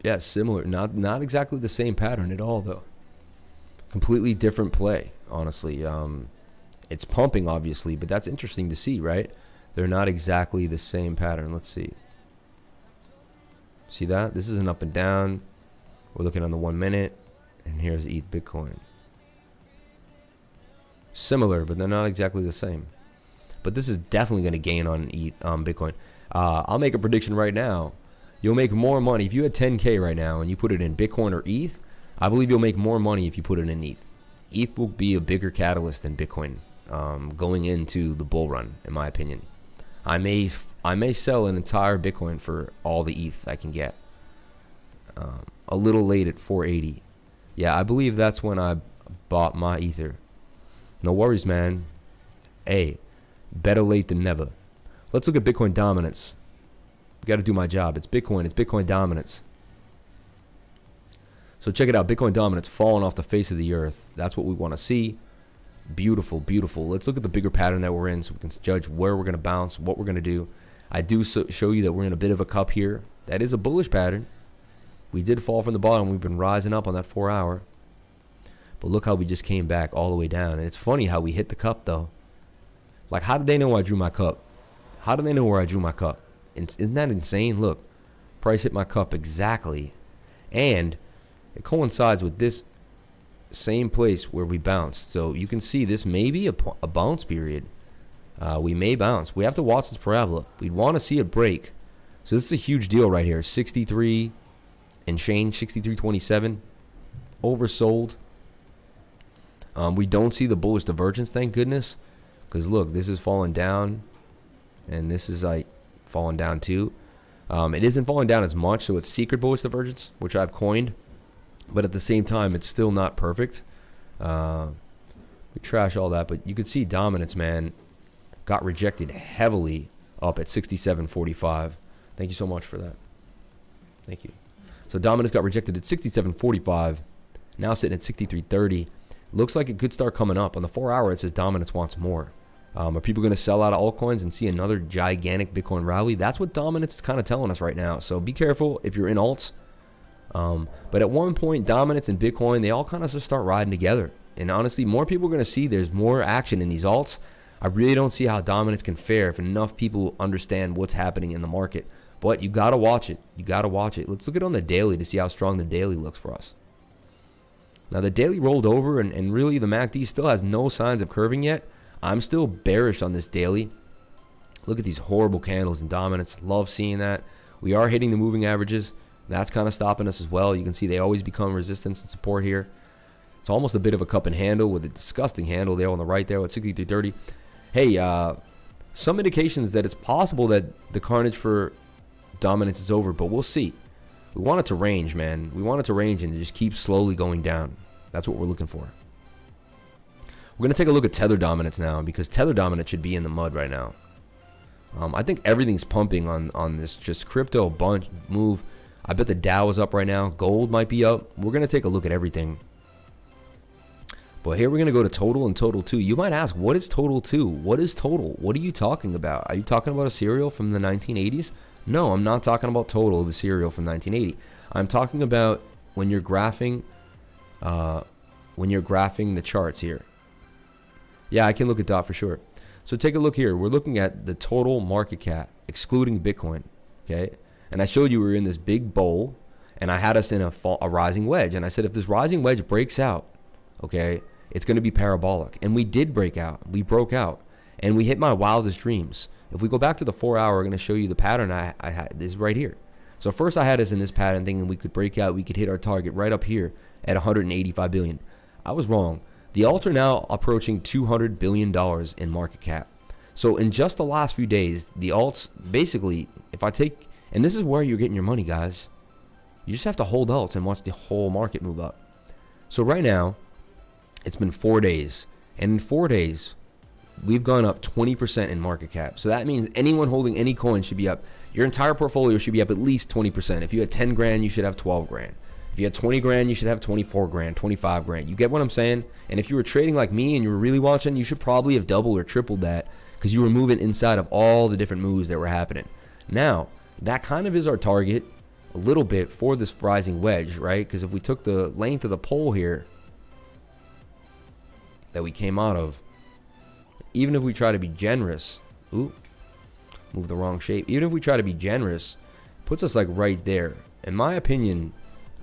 Yeah, similar. Not exactly the same pattern at all though. Completely different play, honestly. It's pumping obviously, but that's interesting to see, right? They're not exactly the same pattern. Let's see. See that? This is an up and down. We're looking on the 1 minute, and here's ETH Bitcoin. Similar, but they're not exactly the same. But this is definitely going to gain on Bitcoin. I'll make a prediction right now. You'll make more money if you had 10K right now and you put it in Bitcoin or ETH. I believe you'll make more money if you put it in ETH. ETH will be a bigger catalyst than Bitcoin going into the bull run, in my opinion. I may sell an entire Bitcoin for all the ETH I can get. A little late at 480. Yeah, I believe that's when I bought my Ether. No worries, man. Hey, better late than never. Let's look at Bitcoin dominance. Got to do my job. It's Bitcoin. It's Bitcoin dominance. So check it out. Bitcoin dominance falling off the face of the earth. That's what we want to see. Beautiful, beautiful. Let's look at the bigger pattern that we're in so we can judge where we're going to bounce, what we're going to do. I do show you that we're in a bit of a cup here. That is a bullish pattern. We did fall from the bottom. We've been rising up on that 4 hour. But look how we just came back all the way down. And it's funny how we hit the cup, though. Like, how did they know I drew my cup? How do they know where I drew my cup? Isn't that insane? Look, price hit my cup exactly. And it coincides with this same place where we bounced. So you can see this may be a bounce period. We may bounce. We have to watch this parabola. We'd want to see it break. So this is a huge deal right here. 63 and change, 63.27. Oversold. We don't see the bullish divergence, thank goodness. Because look, this is falling down. And this is like falling down too. It isn't falling down as much, so it's secret bullish divergence, which I've coined. But at the same time, it's still not perfect. We trash all that, but you could see dominance, man, got rejected heavily up at 67.45. Thank you so much for that. Thank you. So dominance got rejected at 67.45. Now sitting at 63.30. Looks like it could start coming up. On the 4 hour, it says dominance wants more. Are people going to sell out of altcoins and see another gigantic Bitcoin rally? That's what dominance is kind of telling us right now. So be careful if you're in alts. But at one point, dominance and Bitcoin, they all kind of just start riding together. And honestly, more people are going to see there's more action in these alts. I really don't see how dominance can fare if enough people understand what's happening in the market. But you got to watch it. You got to watch it. Let's look at it on the daily to see how strong the daily looks for us. Now, the daily rolled over, and really the MACD still has no signs of curving yet. I'm still bearish on this daily. Look at these horrible candles in dominance. Love seeing that. We are hitting the moving averages. That's kind of stopping us as well. You can see they always become resistance and support here. It's almost a bit of a cup and handle with a disgusting handle there on the right there at 63.30. Hey, some indications that it's possible that the carnage for dominance is over, but we'll see. We want it to range, man. We want it to range and just keep slowly going down. That's what we're looking for. We're going to take a look at tether dominance now because tether dominance should be in the mud right now. I think everything's pumping on this just crypto bunch move. I bet the Dow is up right now. Gold might be up. We're gonna take a look at everything. But here we're gonna go to total and total 2. You might ask, what is total 2? What is total? What are you talking about? Are you talking about a cereal from the 1980s? No, I'm not talking about total, the cereal from 1980. I'm talking about when you're graphing the charts here. Yeah, I can look at DOT for sure. So take a look here. We're looking at the total market cap, excluding Bitcoin, okay? And I showed you we were in this big bowl, and I had us in a rising wedge. And I said, if this rising wedge breaks out, okay, it's going to be parabolic. And we did break out. We broke out. And we hit my wildest dreams. If we go back to the 4 hour, I'm going to show you the pattern I had. This is right here. So first I had us in this pattern thinking we could break out. We could hit our target right up here at 185 billion. I was wrong. The alts are now approaching $200 billion in market cap. So in just the last few days, the alts, basically, if I take, and this is where you're getting your money, guys. You just have to hold alts and watch the whole market move up. So right now, it's been 4 days. And in 4 days, we've gone up 20% in market cap. So that means anyone holding any coin should be up. Your entire portfolio should be up at least 20%. If you had 10 grand, you should have 12 grand. If you had 20 grand, you should have 24 grand, 25 grand. You get what I'm saying? And if you were trading like me and you were really watching, you should probably have doubled or tripled that because you were moving inside of all the different moves that were happening. Now, that kind of is our target a little bit for this rising wedge, right? Because if we took the length of the pole here that we came out of, even if we try to be generous, ooh, move the wrong shape. Even if we try to be generous, puts us like right there. In my opinion,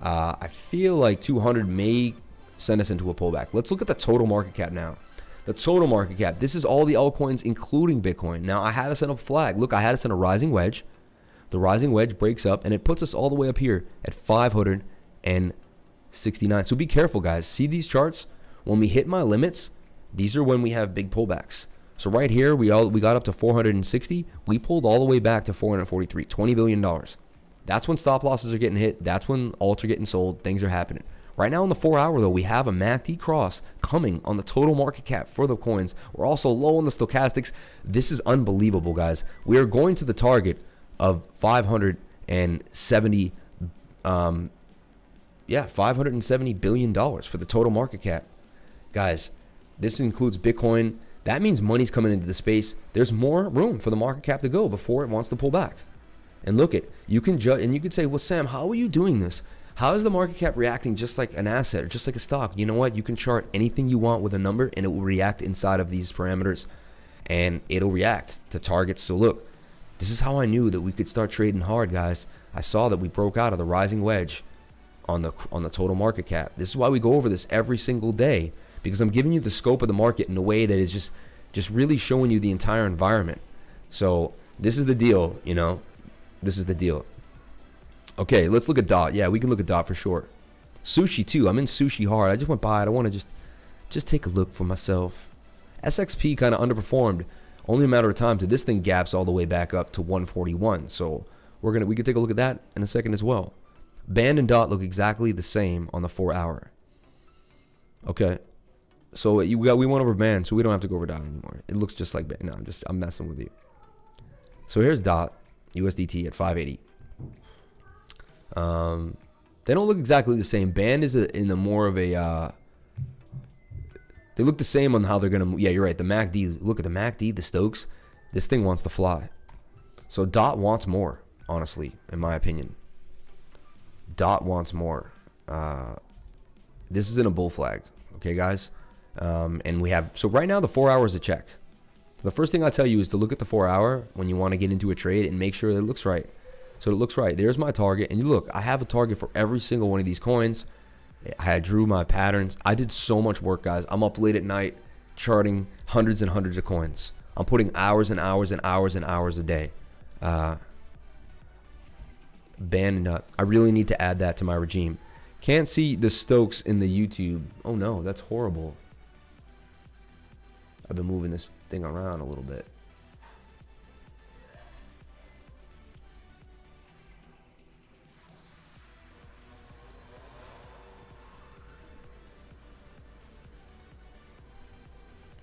I feel like 200 may send us into a pullback. Let's look at the total market cap now. The total market cap. This is all the altcoins, including Bitcoin. Now, I had us in a flag. Look, I had us in a rising wedge. The rising wedge breaks up, and it puts us all the way up here at 569. So be careful, guys. See these charts? When we hit my limits, these are when we have big pullbacks. So right here, we got up to 460. We pulled all the way back to 443, $20 billion. That's when stop losses are getting hit. That's when alts are getting sold. Things are happening. Right now in the 4 hour, though, we have a MACD cross coming on the total market cap for the coins. We're also low on the stochastics. This is unbelievable, guys. We are going to the target of $570 billion for the total market cap. Guys, this includes Bitcoin. That means money's coming into the space. There's more room for the market cap to go before it wants to pull back. And look at, you can judge, and you could say, well, Sam, how are you doing this? How is the market cap reacting just like an asset or just like a stock? You know what? You can chart anything you want with a number and it will react inside of these parameters and it'll react to targets. So look, this is how I knew that we could start trading hard, guys. I saw that we broke out of the rising wedge on the total market cap. This is why we go over this every single day, because I'm giving you the scope of the market in a way that is just really showing you the entire environment. So this is the deal, you know. This is the deal. Okay, let's look at DOT. Yeah, we can look at DOT for sure. Sushi too. I'm in sushi hard. I just went by it. I want to just take a look for myself. SXP kind of underperformed. Only a matter of time till this thing gaps all the way back up to 141. So we could take a look at that in a second as well. Band and DOT look exactly the same on the 4 hour. Okay. So we went over Band, so we don't have to go over DOT anymore. It looks just like Band. No, I'm messing with you. So here's DOT. USDT at 580. They don't look exactly the same. Band is in the more of a they look the same on how they're gonna, yeah, you're right. The MACD, look at the MACD, the Stokes, this thing wants to fly. So DOT wants more, honestly, in my opinion. DOT wants more. This is in a bull flag, okay, guys? And we have, so right now the 4 hours a check. The first thing I tell you is to look at the 4 hour when you want to get into a trade and make sure that it looks right. So it looks right. There's my target. And you look, I have a target for every single one of these coins. I drew my patterns. I did so much work, guys. I'm up late at night charting hundreds and hundreds of coins. I'm putting hours and hours and hours and hours a day. Band nut. I really need to add that to my regime. Can't see the Stokes in the YouTube. Oh no, that's horrible. I've been moving this thing around a little bit.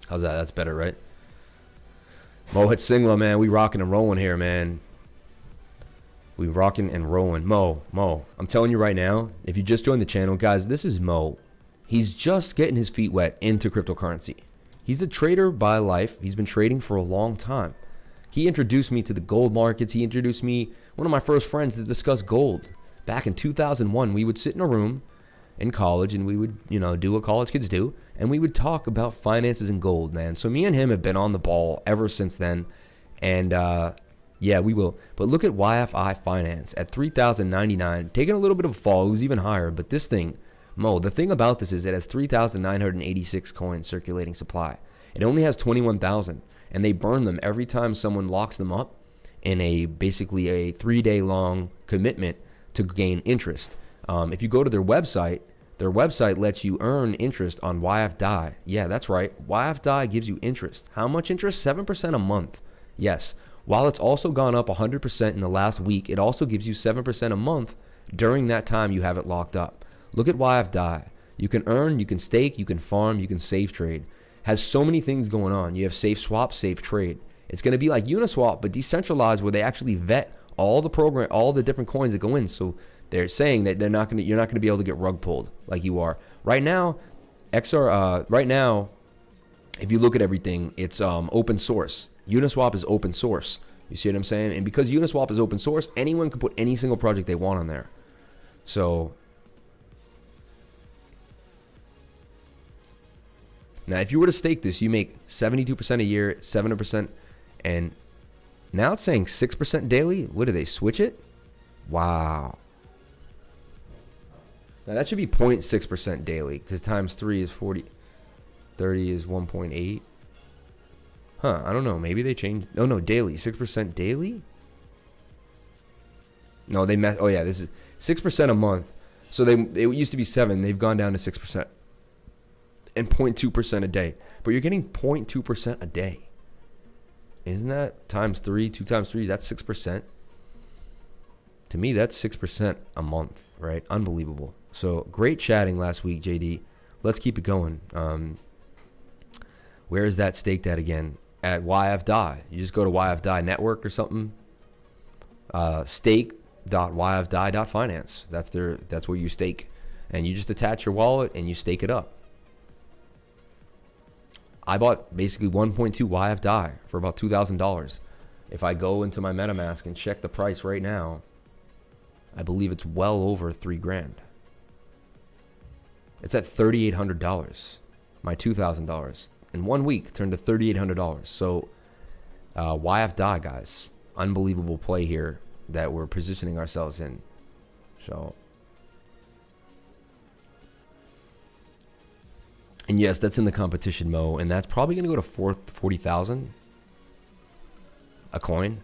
How's that? That's better, right? Mo hit Singla, man. We rocking and rolling here, man. We rocking and rolling. Mo, I'm telling you right now, if you just joined the channel, guys, this is Mo. He's just getting his feet wet into cryptocurrency. He's a trader by life. He's been trading for a long time. He introduced me to the gold markets. He introduced me, one of my first friends, to discuss gold. Back in 2001, we would sit in a room in college and we would, do what college kids do. And we would talk about finances and gold, man. So me and him have been on the ball ever since then. And yeah, we will. But look at YFI Finance at $3,099, taking a little bit of a fall. It was even higher. But this thing, Mo, the thing about this is it has 3,986 coins circulating supply. It only has 21,000. And they burn them every time someone locks them up in basically a 3-day long commitment to gain interest. If you go to their website lets you earn interest on Yf-Dai. Yeah, that's right. Yf-Dai gives you interest. How much interest? 7% a month. Yes. While it's also gone up 100% in the last week, it also gives you 7% a month during that time you have it locked up. Look at Yf-Dai. You can earn, you can stake, you can farm, you can safe trade. Has so many things going on. You have safe swap, safe trade. It's going to be like Uniswap, but decentralized, where they actually vet all the different coins that go in. So they're saying that you're not going to be able to get rug pulled like you are right now. Right now, if you look at everything, it's open source. Uniswap is open source. You see what I'm saying? And because Uniswap is open source, anyone can put any single project they want on there. So now, if you were to stake this, you make 72% a year, 7%, and now it's saying 6% daily. What do they switch it? Wow. Now that should be 0.6% daily, because times 3 is 40. 30 is 1.8. Huh, I don't know. Maybe they changed. Oh, no, daily. 6% daily? No, they met. Oh, yeah, this is 6% a month. So it used to be 7. They've gone down to 6%. And 0.2% a day. But you're getting 0.2% a day. Isn't that times 3? 2 times 3, that's 6%. To me, that's 6% a month, right? Unbelievable. So great chatting last week, JD. Let's keep it going. Where is that staked at again? At Yf-Dai. You just go to Yf-Dai network or something. Stake.yfdai.finance. That's where you stake. And you just attach your wallet and you stake it up. I bought basically 1.2 Yf-Dai for about $2,000. If I go into my MetaMask and check the price right now, I believe it's well over $3,000. It's at $3,800. My $2,000 in 1 week turned to $3,800. So Yf-Dai, guys, unbelievable play here that we're positioning ourselves in. So, and yes, that's in the competition, Mo, and that's probably going to go to 40,000 a coin.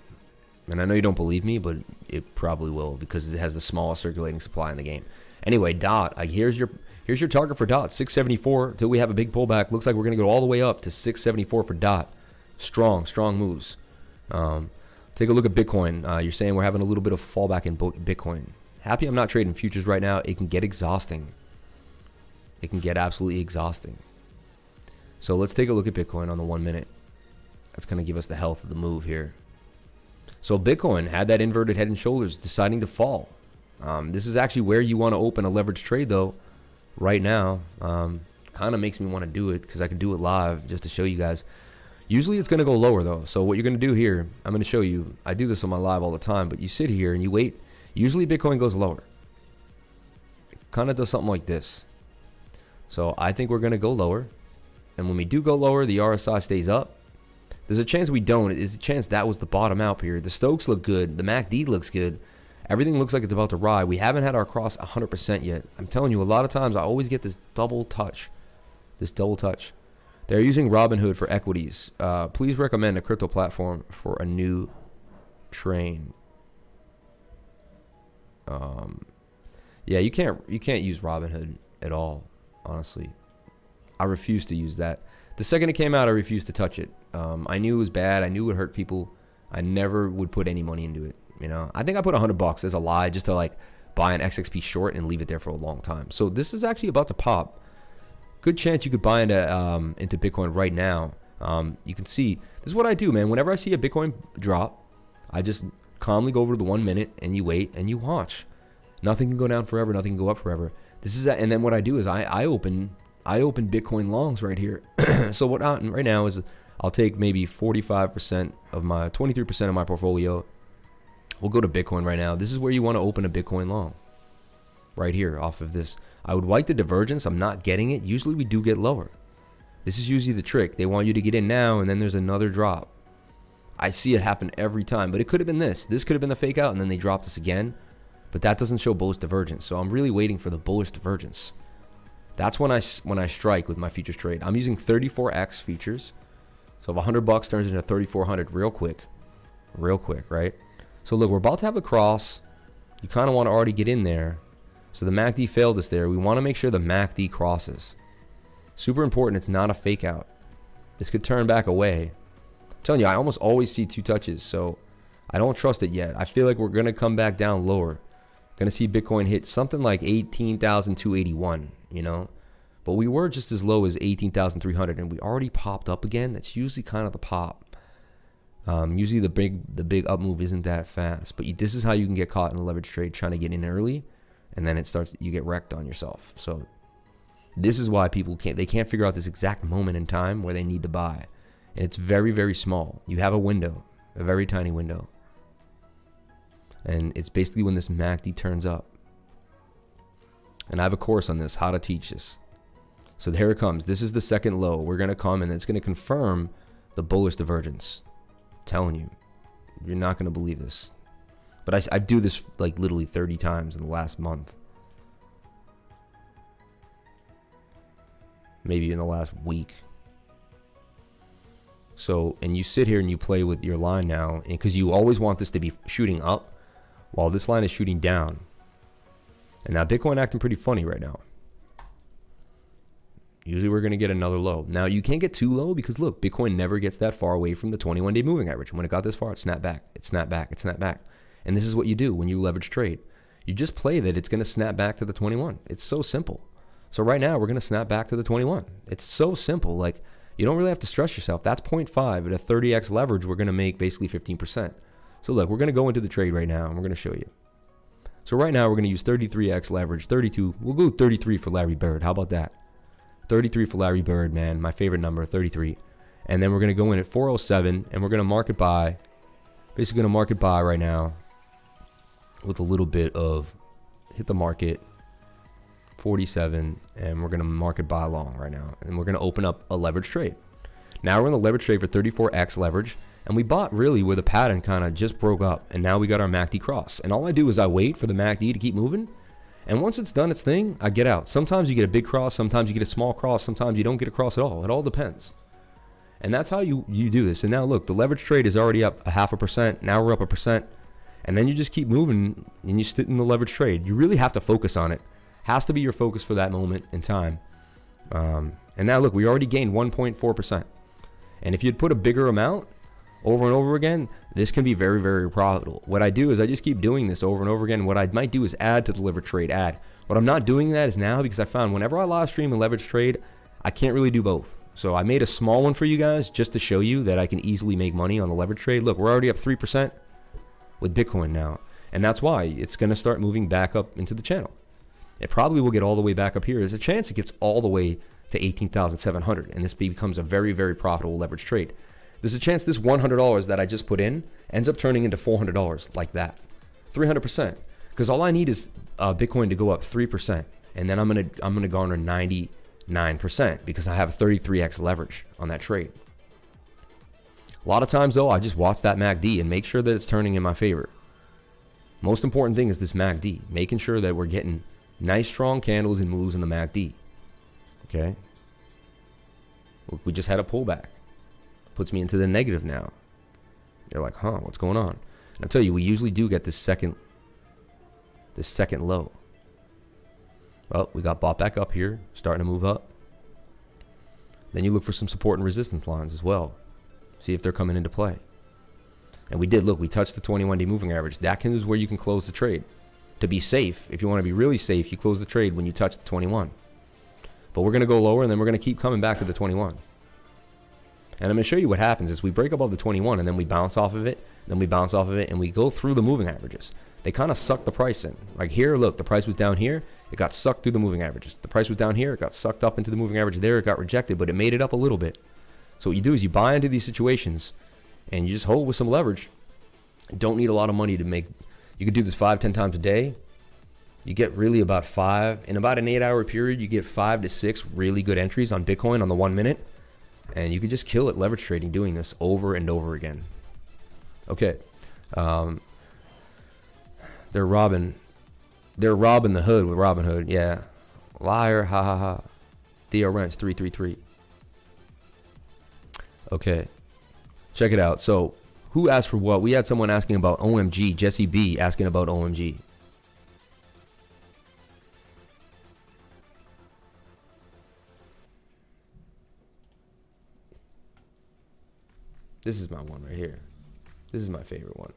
And I know you don't believe me, but it probably will, because it has the smallest circulating supply in the game. Anyway, DOT, here's your target for DOT, 674 until we have a big pullback. Looks like we're going to go all the way up to 674 for DOT. Strong moves. Take a look at Bitcoin. You're saying we're having a little bit of fallback in Bitcoin. Happy I'm not trading futures right now. It can get exhausting. It can get absolutely exhausting. So let's take a look at Bitcoin on the 1 minute. That's going to give us the health of the move here. So Bitcoin had that inverted head and shoulders, deciding to fall. This is actually where you want to open a leverage trade, though. Right now, kind of makes me want to do it, because I can do it live just to show you guys. Usually it's going to go lower, though. So what you're going to do here, I'm going to show you. I do this on my live all the time, but you sit here and you wait. Usually Bitcoin goes lower. It kind of does something like this. So I think we're going to go lower. And when we do go lower, the RSI stays up. There's a chance we don't. There's a chance that was the bottom out period. The Stokes look good. The MACD looks good. Everything looks like it's about to ride. We haven't had our cross 100% yet. I'm telling you, a lot of times I always get this double touch. They're using Robinhood for equities. Please recommend a crypto platform for a new train. Yeah, you can't use Robinhood at all, honestly. I refuse to use that. The second it came out, I refused to touch it. I knew it was bad. I knew it would hurt people. I never would put any money into it. You know, I think I put $100 as a lie just to like buy an XXP short and leave it there for a long time. So this is actually about to pop. Good chance you could buy into Bitcoin right now. You can see, this is what I do, man. Whenever I see a Bitcoin drop, I just calmly go over to the 1 minute and you wait and you watch. Nothing can go down forever. Nothing can go up forever. This is, and then what I do is I open Bitcoin longs right here. So what right now is I'll take maybe 45% of my 23% of my portfolio. We'll go to Bitcoin right now. This is where you want to open a Bitcoin long. Right here off of this. I would like the divergence. I'm not getting it. Usually we do get lower. This is usually the trick. They want you to get in now and then there's another drop. I see it happen every time, but it could have been this. This could have been the fake out and then they dropped us again. But that doesn't show bullish divergence. So I'm really waiting for the bullish divergence. That's when I strike with my futures trade. I'm using 34x features. So if $100 turns into 3,400 real quick, right? So look, we're about to have a cross. You kind of want to already get in there. So the MACD failed us there. We want to make sure the MACD crosses. Super important. It's not a fake out. This could turn back away. I'm telling you, I almost always see 2 touches. So I don't trust it yet. I feel like we're going to come back down lower. Going to see Bitcoin hit something like 18,281, you know. But we were just as low as 18,300 and we already popped up again. That's usually kind of the pop. Usually the big up move isn't that fast. But this is how you can get caught in a leverage trade trying to get in early. And then you get wrecked on yourself. So this is why people can't figure out this exact moment in time where they need to buy. And it's very, very small. You have a window, a very tiny window. And it's basically when this MACD turns up. And I have a course on this, how to teach this. So there it comes. This is the second low. We're going to come and it's going to confirm the bullish divergence. I'm telling you, you're not going to believe this. But I do this like literally 30 times in the last month. Maybe in the last week. So, and you sit here and you play with your line now, because you always want this to be shooting up while this line is shooting down. And now Bitcoin acting pretty funny right now. Usually we're going to get another low. Now you can't get too low because look, Bitcoin never gets that far away from the 21-day moving average. When it got this far, it snapped back. It snapped back. It snapped back. And this is what you do when you leverage trade. You just play that it's going to snap back to the 21. It's so simple. So right now we're going to snap back to the 21. It's so simple. Like you don't really have to stress yourself. That's 0.5 at a 30x leverage. We're going to make basically 15%. So look, we're going to go into the trade right now and we're going to show you. So right now we're going to use 33x leverage, 32. We'll go 33 for Larry Bird. How about that? 33 for Larry Bird, man. My favorite number, 33. And then we're going to go in at 407 and we're going to market buy. Basically going to market buy right now with a little bit of hit the market 47 and we're going to market buy long right now. And we're going to open up a leverage trade. Now we're in the leverage trade for 34x leverage. And we bought really where the pattern kind of just broke up. And now we got our MACD cross. And all I do is I wait for the MACD to keep moving. And once it's done its thing, I get out. Sometimes you get a big cross. Sometimes you get a small cross. Sometimes you don't get a cross at all. It all depends. And that's how you do this. And now look, the leverage trade is already up 0.5%. Now we're up 1%. And then you just keep moving and you sit in the leverage trade. You really have to focus on it. Has to be your focus for that moment in time. And now look, we already gained 1.4%. And if you'd put a bigger amount over and over again, this can be very, very profitable. What I do is I just keep doing this over and over again. What I might do is add to the leverage trade, add. What I'm not doing that is now because I found whenever I live stream a leverage trade, I can't really do both. So I made a small one for you guys just to show you that I can easily make money on the leverage trade. Look, we're already up 3% with Bitcoin now. And that's why it's going to start moving back up into the channel. It probably will get all the way back up here. There's a chance it gets all the way to 18,700. And this becomes a very, very profitable leverage trade. There's a chance this $100 that I just put in ends up turning into $400 like that. 300%. Because all I need is Bitcoin to go up 3%. And then I'm gonna garner 99% because I have 33x leverage on that trade. A lot of times though, I just watch that MACD and make sure that it's turning in my favor. Most important thing is this MACD. Making sure that we're getting nice strong candles and moves in the MACD. Okay. Look, we just had a pullback. Puts me into the negative now. You're like, huh, what's going on? And I'll tell you, we usually do get this second low. Well, we got bought back up here, starting to move up. Then you look for some support and resistance lines as well. See if they're coming into play. And we did, look, we touched the 21-day moving average. That is where you can close the trade. To be safe, if you want to be really safe, you close the trade when you touch the 21. But we're going to go lower and then we're going to keep coming back to the 21. And I'm going to show you what happens is we break above the 21 and then we bounce off of it, then we bounce off of it, and we go through the moving averages. They kind of suck the price in. Like here, look, the price was down here. It got sucked through the moving averages. The price was down here. It got sucked up into the moving average there. It got rejected, but it made it up a little bit. So what you do is you buy into these situations and you just hold with some leverage. You don't need a lot of money to make. You can do this 5-10 times a day. You get really about in about an 8-hour period, you get 5 to 6 really good entries on Bitcoin on the 1 minute. And you can just kill it leverage trading doing this over and over again. Okay. They're robbing the hood with Robinhood. Yeah. Liar. Ha ha ha. Theo Wrench 333. Okay. Check it out. So who asked for what? We had someone asking about OMG. Jesse B asking about OMG. This is my one right here. This is my favorite one.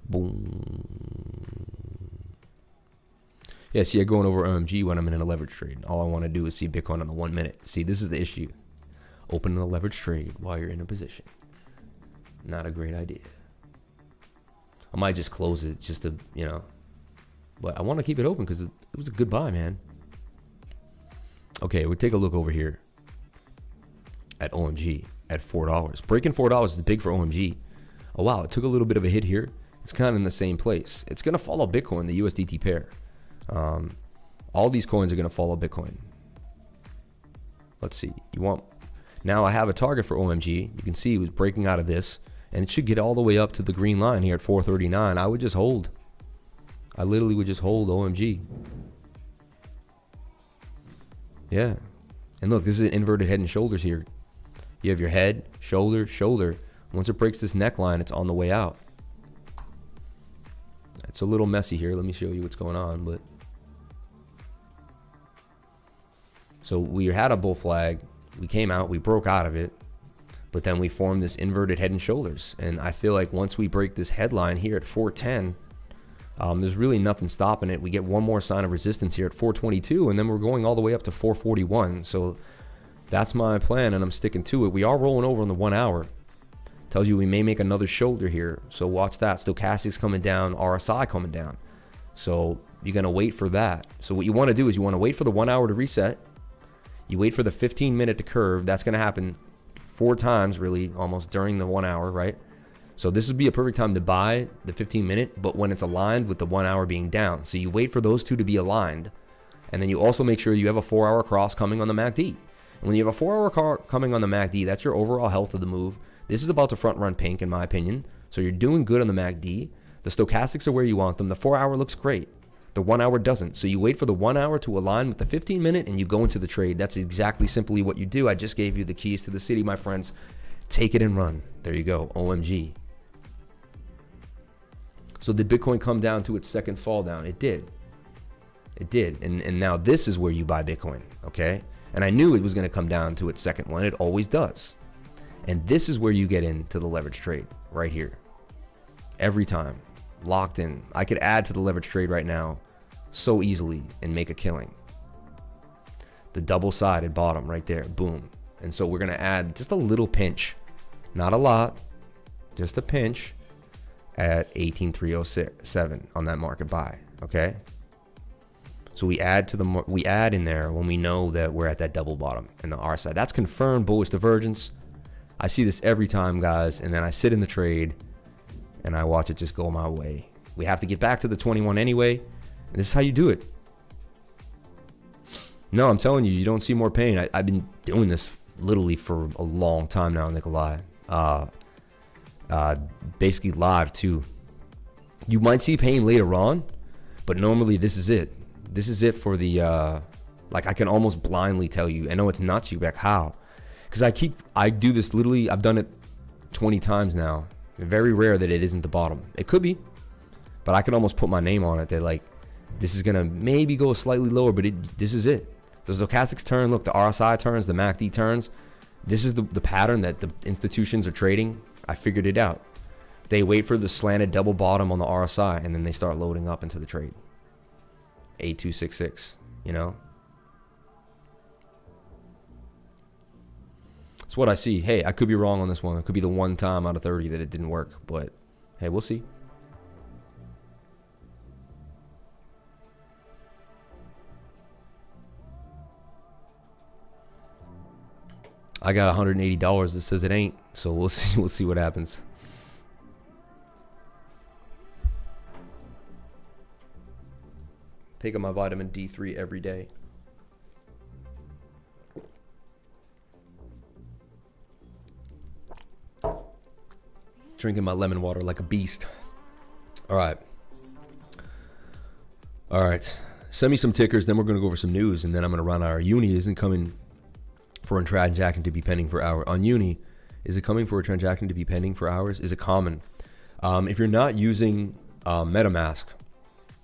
Boom. Yeah, see, I'm going over OMG when I'm in a leverage trade. All I want to do is see Bitcoin on the 1 minute. See, this is the issue. Open a leverage trade while you're in a position. Not a great idea. I might just close it just to, but I want to keep it open because it was a good buy, man. Okay, we'll take a look over here at OMG at $4. Breaking $4 is big for OMG. Oh, wow, it took a little bit of a hit here. It's kind of in the same place. It's going to follow Bitcoin, the USDT pair. All these coins are going to follow Bitcoin. Let's see. Now I have a target for OMG. You can see it was breaking out of this, and it should get all the way up to the green line here at 439. I would just hold. I literally would just hold OMG. Yeah. And look, this is an inverted head and shoulders here. You have your head, shoulder, shoulder. Once it breaks this neckline, it's on the way out. It's a little messy here. Let me show you what's going on. But so we had a bull flag. We came out. We broke out of it. But then we formed this inverted head and shoulders. And I feel like once we break this headline here at 410, there's really nothing stopping it. We get one more sign of resistance here at 422, and then we're going all the way up to 441. So that's my plan, and I'm sticking to it. We are rolling over on the 1 hour. Tells you we may make another shoulder here. So watch that. Stochastics coming down, RSI coming down. So you're going to wait for that. So what you want to do is you want to wait for the 1 hour to reset. You wait for the 15-minute to curve. That's going to happen 4 times, really, almost during the 1 hour, right? So this would be a perfect time to buy the 15-minute, but when it's aligned with the 1 hour being down. So you wait for those two to be aligned. And then you also make sure you have a 4-hour cross coming on the MACD. And when you have a 4-hour coming on the MACD, that's your overall health of the move. This is about to front run pink, in my opinion. So you're doing good on the MACD. The stochastics are where you want them. The 4-hour looks great. The 1 hour doesn't. So you wait for the 1 hour to align with the 15-minute and you go into the trade. That's exactly simply what you do. I just gave you the keys to the city, my friends. Take it and run. There you go. OMG. So did Bitcoin come down to its second fall down? It did. It did. And now this is where you buy Bitcoin. Okay. And I knew it was going to come down to its second one. It always does. And this is where you get into the leverage trade right here. Every time. Locked in. I could add to the leverage trade right now so easily and make a killing. The double-sided bottom right there. Boom. And so we're going to add just a little pinch. Not a lot. Just a pinch at 18,307 on that market buy. Okay. So we add in there when we know that we're at that double bottom in the R side. That's confirmed bullish divergence. I see this every time, guys, and then I sit in the trade and I watch it just go my way. We have to get back to the 21 anyway, and this is how you do it. No, I'm telling you, you don't see more pain. I've been doing this literally for a long time now, Nikolai. Basically live too. You might see pain later on, but normally this is it. This is it for the, like I can almost blindly tell you. I know it's nuts. You're like, how? Because I do this literally, I've done it 20 times now. Very rare that it isn't the bottom. It could be, but I can almost put my name on it that like, this is going to maybe go slightly lower, but this is it. The stochastics turn, look, the RSI turns, the MACD turns. This is the pattern that the institutions are trading. I figured it out. They wait for the slanted double bottom on the RSI, and then they start loading up into the trade. 8266, you know? That's what I see. Hey, I could be wrong on this one. It could be the one time out of 30 that it didn't work, but hey, we'll see. I got $180 that says it ain't, so we'll see. We'll see what happens. Taking my vitamin D3 every day. Drinking my lemon water like a beast. All right. All right. Send me some tickers, then we're going to go over some news, and then I'm going to run our uni isn't coming for a transaction to be pending for hours. On uni, is it coming for a transaction to be pending for hours? Is it common? If you're not using MetaMask,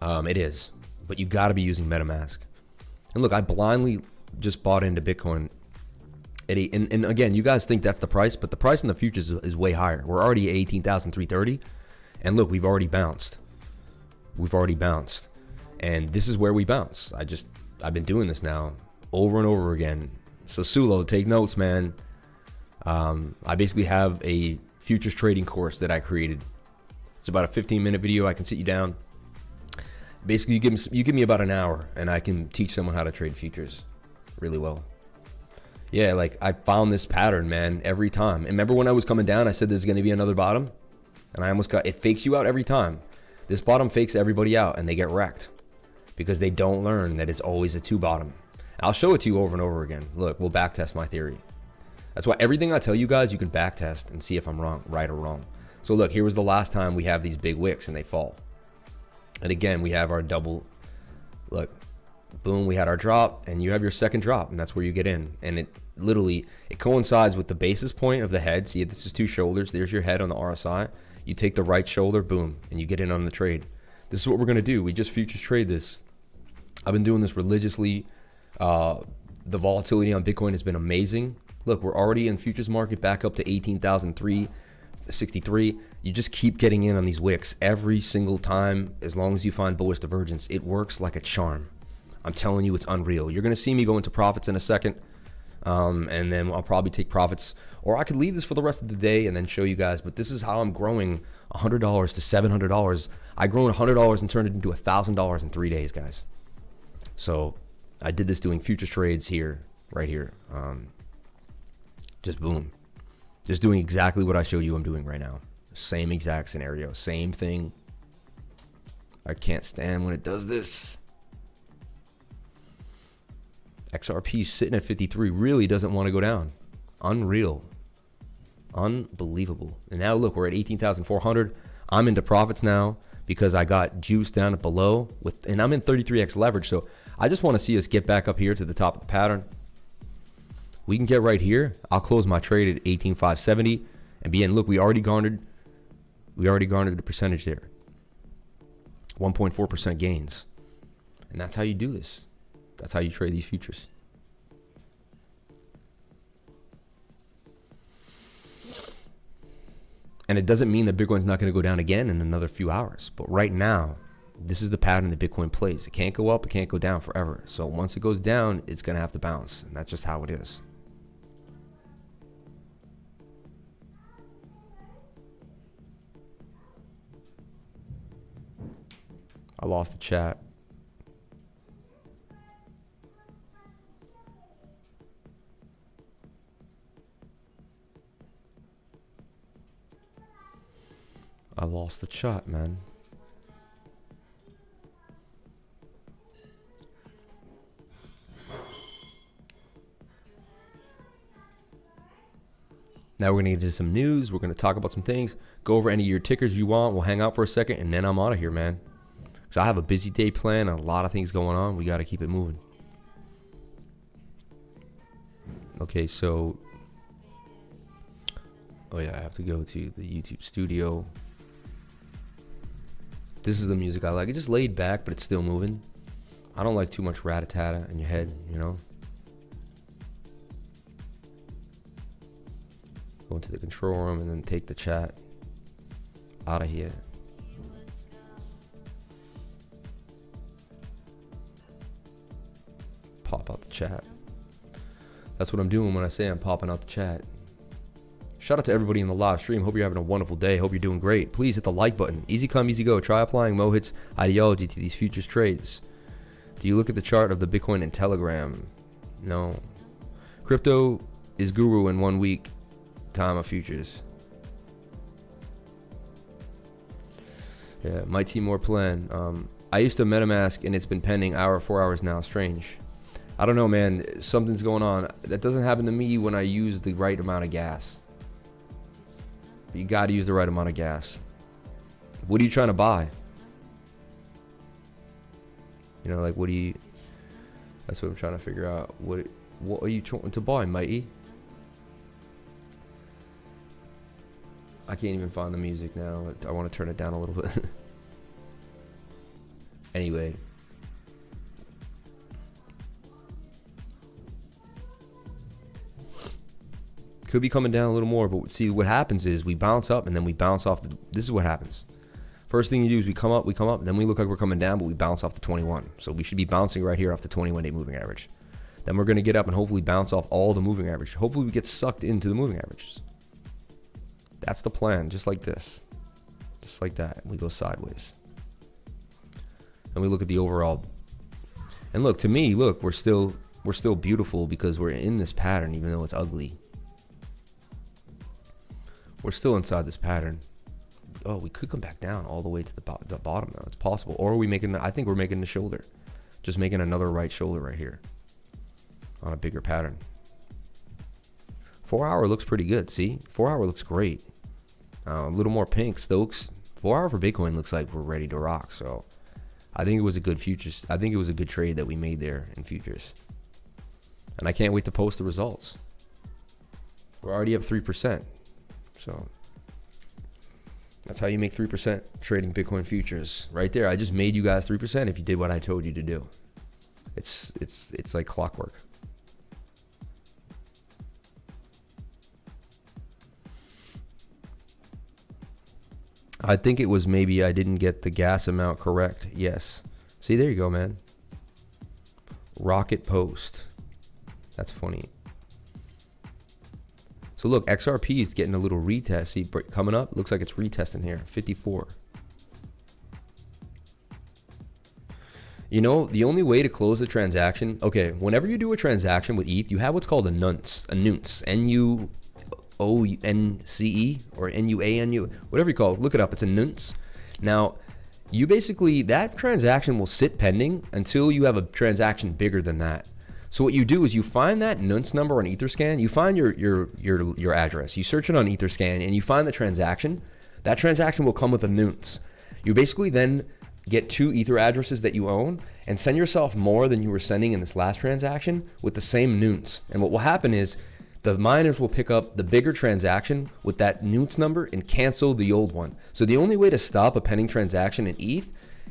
it is. But you got to be using MetaMask. And look, I blindly just bought into Bitcoin. And again, you guys think that's the price, but the price in the futures is way higher. We're already at 18,330. And look, we've already bounced. We've already bounced. And this is where we bounce. I've been doing this now over and over again. So Sulo, take notes, man. I basically have a futures trading course that I created. It's about a 15-minute video. I can sit you down. Basically, you give me about an hour, and I can teach someone how to trade futures really well. Yeah, like I found this pattern, man, every time. And remember when I was coming down, I said there's going to be another bottom? And I almost got, it fakes you out every time. This bottom fakes everybody out, and they get wrecked because they don't learn that it's always a two bottom. I'll show it to you over and over again. Look, we'll backtest my theory. That's why everything I tell you guys, you can backtest and see if I'm wrong, right or wrong. So look, here was the last time we have these big wicks and they fall. And again, we have our double, look, boom, we had our drop, and you have your second drop, and that's where you get in. And it literally, it coincides with the basis point of the head. See, this is two shoulders. There's your head on the RSI. You take the right shoulder, boom, and you get in on the trade. This is what we're going to do. We just futures trade this. I've been doing this religiously. The volatility on Bitcoin has been amazing. Look, we're already in futures market back up to 18,363. You just keep getting in on these wicks every single time as long as you find bullish divergence. It works like a charm. I'm telling you, it's unreal. You're going to see me go into profits in a second, and then I'll probably take profits, or I could leave this for the rest of the day and then show you guys. But this is how I'm growing $100 to $700. I grown $100 and turned it into $1,000 in 3 days, guys. So I did this doing futures trades here, right here. Just boom. Just doing exactly what I show you I'm doing right now. Same exact scenario, same thing. I can't stand when it does this. XRP sitting at 53 really doesn't want to go down. Unreal. Unbelievable. And now look, we're at 18,400. I'm into profits now because I got juice down at below and I'm in 33x leverage. So I just want to see us get back up here to the top of the pattern. We can get right here. I'll close my trade at 18,570 and be in. Look, we already garnered the percentage there. 1.4% gains. And that's how you do this. That's how you trade these futures. And it doesn't mean that Bitcoin's not going to go down again in another few hours. But right now, this is the pattern that Bitcoin plays. It can't go up, it can't go down forever. So once it goes down, it's going to have to bounce. And that's just how it is. I lost the chat. I lost the chat, man. Now we're going to get into some news. We're going to talk about some things. Go over any of your tickers you want. We'll hang out for a second, and then I'm out of here, man. So I have a busy day planned, a lot of things going on. We got to keep it moving. Okay, so... oh yeah, I have to go to the YouTube studio. This is the music I like. It's just laid back, but it's still moving. I don't like too much rat-a-tat-a in your head, you know? Go into the control room and then take the chat out of here. Pop out the chat. That's what I'm doing when I say I'm popping out the chat. Shout out to everybody in the live stream. Hope you're having a wonderful day. Hope you're doing great. Please hit the like button. Easy come, easy go. Try applying Mohit's ideology to these futures trades. Do you look at the chart of the Bitcoin and Telegram? No. Crypto is guru in 1 week. Time of futures. Yeah, my team more plan. I used to MetaMask and it's been pending 4 hours now. Strange. I don't know, man. Something's going on. That doesn't happen to me when I use the right amount of gas. You got to use the right amount of gas. What are you trying to buy? You know, like, what do you... That's what I'm trying to figure out. What are you trying to buy, matey? I can't even find the music now. I want to turn it down a little bit. Anyway. Could be coming down a little more, but see what happens is we bounce up and then we bounce off this is what happens. First thing you do is we come up, and then we look like we're coming down, but we bounce off the 21. So we should be bouncing right here off the 21-day moving average. Then we're going to get up and hopefully bounce off all the moving average. Hopefully we get sucked into the moving averages. That's the plan, just like this. Just like that. And we go sideways. And we look at the overall. And look, to me, look, we're still beautiful because we're in this pattern, even though it's ugly. We're still inside this pattern. Oh, we could come back down all the way to the bottom though. It's possible. Or are we making, I think we're making the shoulder. Just making another right shoulder right here. On a bigger pattern. 4 hour looks pretty good, see? 4 hour looks great. A little more pink, Stokes. 4 hour for Bitcoin looks like we're ready to rock. So I think it was a good futures. I think it was a good trade that we made there in futures. And I can't wait to post the results. We're already up 3%. So that's how you make 3% trading Bitcoin futures right there. I just made you guys 3% if you did what I told you to do. It's like clockwork. I think it was maybe I didn't get the gas amount correct. Yes. See, there you go, man. Rocket post. That's funny. So look, XRP is getting a little retest. See, coming up, looks like it's retesting here, 54. You know, the only way to close the transaction, okay, whenever you do a transaction with ETH, you have what's called a nunce, N-U-O-N-C-E, or N-U-A-N-U, whatever you call it, look it up, it's a nunce. Now, you basically, that transaction will sit pending until you have a transaction bigger than that. So what you do is you find that nunce number on Etherscan, you find your address, you search it on Etherscan, and you find the transaction. That transaction will come with a nunce. You basically then get 2 Ether addresses that you own and send yourself more than you were sending in this last transaction with the same nunce. And what will happen is the miners will pick up the bigger transaction with that nunce number and cancel the old one. So the only way to stop a pending transaction in ETH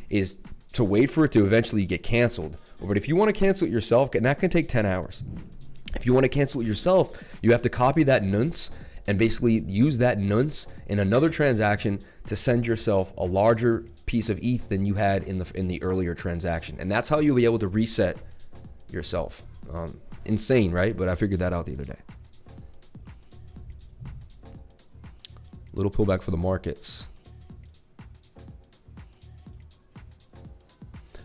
is to wait for it to eventually get canceled. But if you want to cancel it yourself, and that can take 10 hours. If you want to cancel it yourself, you have to copy that nunce and basically use that nunce in another transaction to send yourself a larger piece of ETH than you had in the earlier transaction. And that's how you'll be able to reset yourself. Insane, right? But I figured that out the other day. Little pullback for the markets.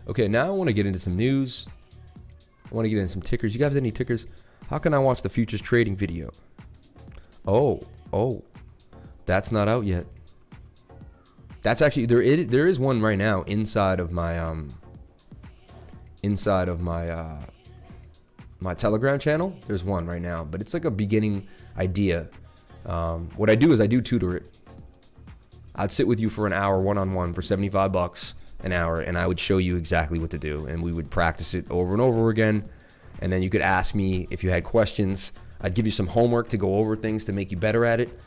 Okay, now I want to get into some news. I want to get into some tickers. You guys have any tickers? How can I watch the futures trading video? Oh, that's not out yet. That's actually there is one right now inside of my my Telegram channel. There's one right now, but it's like a beginning idea. What I do is I do tutor it. I'd sit with you for an hour one-on-one for $75 an hour, and I would show you exactly what to do, and we would practice it over and over again. And then you could ask me if you had questions. I'd give you some homework to go over things to make you better at it.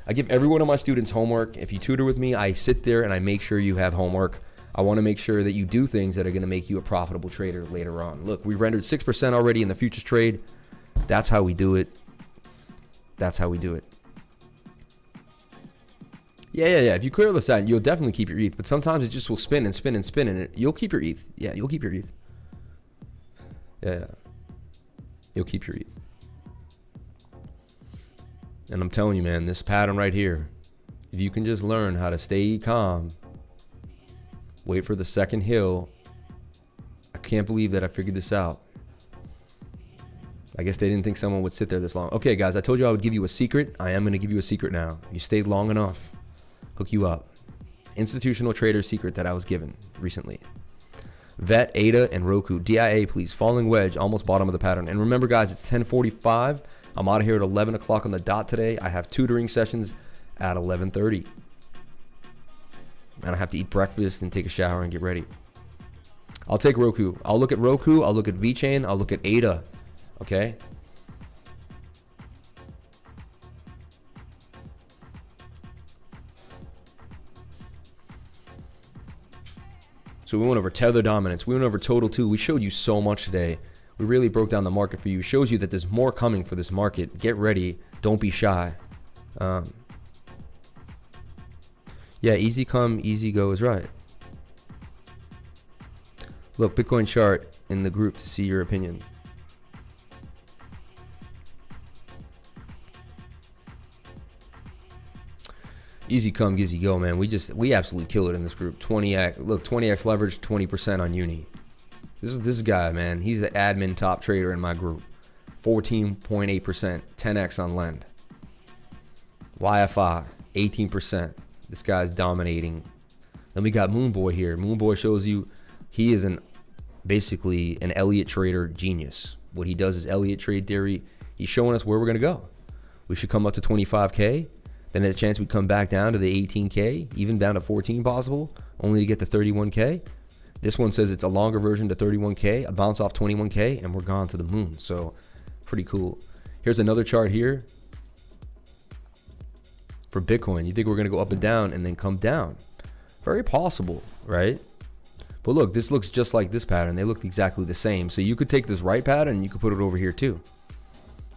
I give every one of my students homework. If you tutor with me, I sit there and I make sure you have homework. I want to make sure that you do things that are going to make you a profitable trader later on. Look, we've rendered 6% already in the futures trade. That's how we do it. That's how we do it. Yeah. If you clear the side, you'll definitely keep your ETH. But sometimes it just will spin and spin and spin, and you'll keep your ETH. Yeah, you'll keep your ETH. Yeah. You'll keep your ETH. And I'm telling you, man, this pattern right here, if you can just learn how to stay calm, wait for the second hill. I can't believe that I figured this out. I guess they didn't think someone would sit there this long. Okay, guys, I told you I would give you a secret. I am going to give you a secret now. You stayed long enough. Hook you up. Institutional trader secret that I was given recently. Vet, ADA, and Roku. DIA, please. Falling wedge, almost bottom of the pattern. And remember, guys, it's 10:45. I'm out of here at 11 o'clock on the dot today. I have tutoring sessions at 11:30. And I have to eat breakfast and take a shower and get ready. I'll take Roku. I'll look at Roku. I'll look at VeChain. I'll look at ADA. Okay? So we went over tether dominance. We went over total 2. We showed you so much today. We really broke down the market for you. Shows you that there's more coming for this market. Get ready. Don't be shy. Yeah, easy come, easy go is right. Look, Bitcoin chart in the group to see your opinion. Easy come, easy go, man. We absolutely kill it in this group. 20x, look, 20x leverage, 20% on uni. This guy, man. He's the admin top trader in my group. 14.8%, 10x on lend. YFI, 18%. This guy's dominating. Then we got Moonboy here. Moonboy shows you he is basically an Elliott trader genius. What he does is Elliott trade theory. He's showing us where we're gonna go. We should come up to 25K. Then there's a chance we come back down to the 18K, even down to 14 possible, only to get to 31K. This one says it's a longer version to 31K, a bounce off 21K, and we're gone to the moon. So pretty cool. Here's another chart here for Bitcoin. You think we're going to go up and down and then come down? Very possible, right? But look, this looks just like this pattern. They look exactly the same. So you could take this right pattern and you could put it over here too,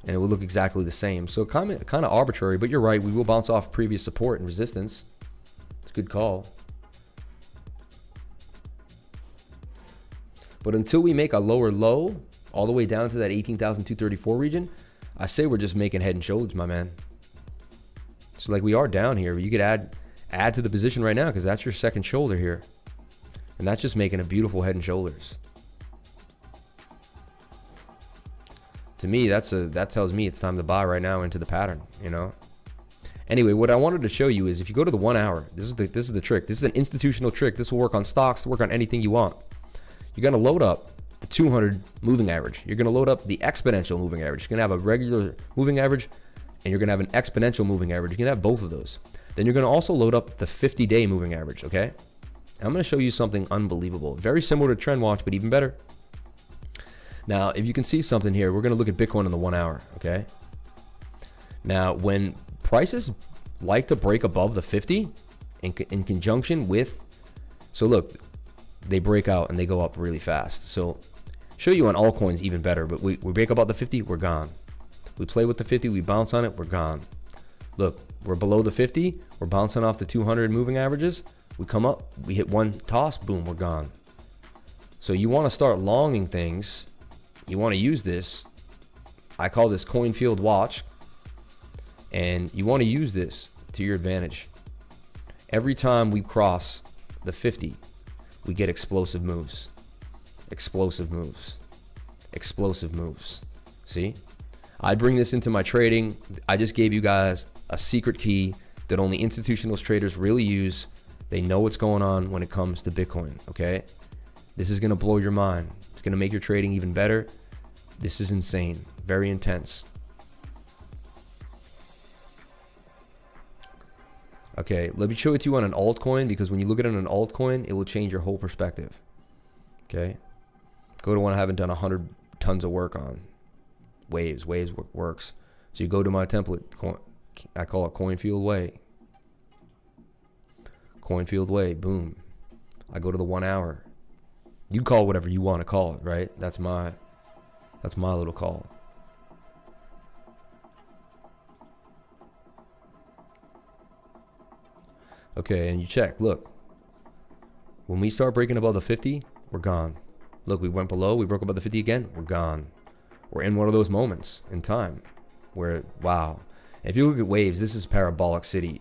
and it will look exactly the same. So kind of arbitrary, but you're right. We will bounce off previous support and resistance. It's a good call. But until we make a lower low all the way down to that 18,234 region, I say we're just making head and shoulders, my man. So like we are down here. You could add to the position right now because that's your second shoulder here. And that's just making a beautiful head and shoulders. To me, that tells me it's time to buy right now into the pattern, you know. Anyway, what I wanted to show you is if you go to the 1 hour, this is the trick. This is an institutional trick. This will work on stocks, work on anything you want. You're gonna load up the 200 moving average. You're gonna load up the exponential moving average. You're gonna have a regular moving average, and you're gonna have an exponential moving average. You're gonna have both of those. Then you're gonna also load up the 50-day moving average. Okay. I'm gonna show you something unbelievable, very similar to Trend Watch, but even better. Now, if you can see something here, we're going to look at Bitcoin in the 1 hour, okay? Now, when prices like to break above the 50 in conjunction with, so look, they break out and they go up really fast. So show you on altcoins even better, but we break above the 50, we're gone. We play with the 50, we bounce on it, we're gone. Look, we're below the 50, we're bouncing off the 200 moving averages, we come up, we hit one toss, boom, we're gone. So you want to start longing things. You want to use this. I call this Coinfield Watch. And you want to use this to your advantage. Every time we cross the 50, we get explosive moves. Explosive moves. Explosive moves. See? I bring this into my trading. I just gave you guys a secret key that only institutional traders really use. They know what's going on when it comes to Bitcoin, okay? This is going to blow your mind. It's going to make your trading even better. This is insane. Very intense. Okay, let me show it to you on an altcoin, because when you look at it on an altcoin, it will change your whole perspective. Okay? Go to one I haven't done 100 tons of work on. Waves works. So you go to my template. I call it Coinfield Way. Coinfield Way. Boom. I go to the 1 hour. You call whatever you want to call it, right? That's my little call. Okay, and you check. Look, when we start breaking above the 50, we're gone. Look, we went below, we broke above the 50 again, we're gone. We're in one of those moments in time where, wow. If you look at waves, this is Parabolic City.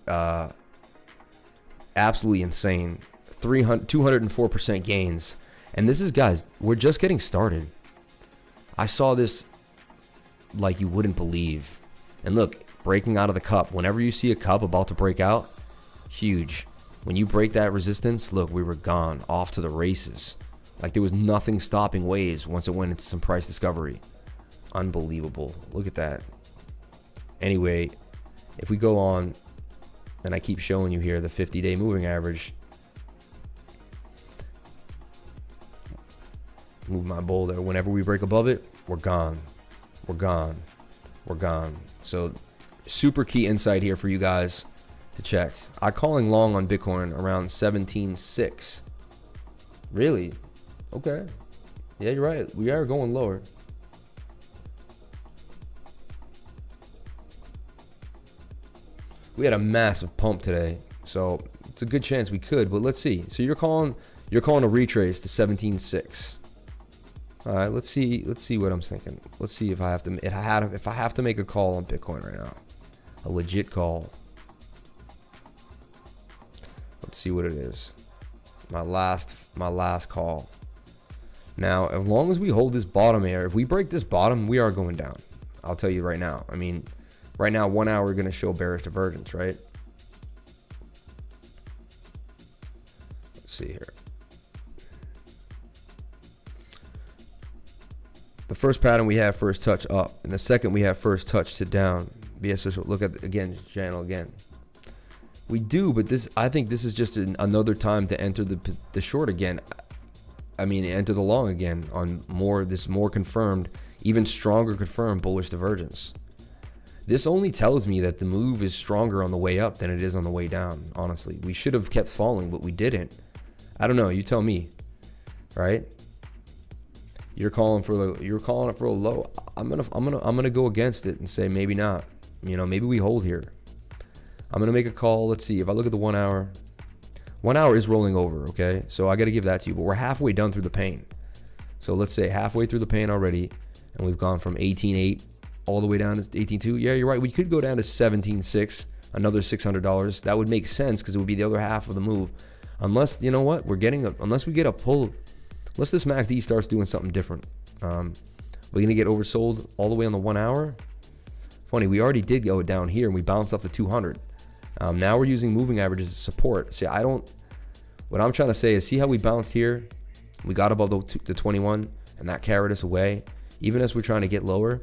Absolutely insane. 204% gains. And this is, guys, we're just getting started. I saw this like you wouldn't believe. And look, breaking out of the cup. Whenever you see a cup about to break out, huge. When you break that resistance, look, we were gone, off to the races. Like there was nothing stopping waves once it went into some price discovery. Unbelievable. Look at that. Anyway, if we go on, and I keep showing you here the 50-day moving average. Move my boulder. Whenever we break above it, we're gone. We're gone. We're gone. So super key insight here for you guys to check. I'm calling long on Bitcoin around 17.6. Really? Okay. Yeah, you're right. We are going lower. We had a massive pump today, so it's a good chance we could, but let's see. So you're calling a retrace to 17.6. All right, let's see what I'm thinking. Let's see if I have to make a call on Bitcoin right now. A legit call. Let's see what it is. My last call. Now, as long as we hold this bottom here, if we break this bottom, we are going down. I'll tell you right now. I mean, right now, 1 hour, we're going to show bearish divergence, right? Let's see here. The first pattern we have first touch up, and the second we have first touch to down. BSO, look at again, channel again. We do, but I think this is just another time to enter the short again. I mean, enter the long again on this more confirmed, even stronger confirmed bullish divergence. This only tells me that the move is stronger on the way up than it is on the way down. Honestly, we should have kept falling, but we didn't. I don't know. You tell me, right? You're calling it for a low. I'm gonna go against it and say maybe not. You know, maybe we hold here. I'm gonna make a call. Let's see. If I look at the 1 hour, 1 hour is rolling over. Okay, so I got to give that to you. But we're halfway done through the pain. So let's say halfway through the pain already, and we've gone from 18.8 all the way down to 18.2. Yeah, you're right. We could go down to 17.6, another $600. That would make sense because it would be the other half of the move. Unless, you know what, unless we get a pull, unless this MACD starts doing something different. We're gonna get oversold all the way on the 1 hour. Funny, we already did go down here and we bounced off the 200. Now we're using moving averages as support. See, what I'm trying to say is, see how we bounced here? We got above the 21 and that carried us away, even as we're trying to get lower.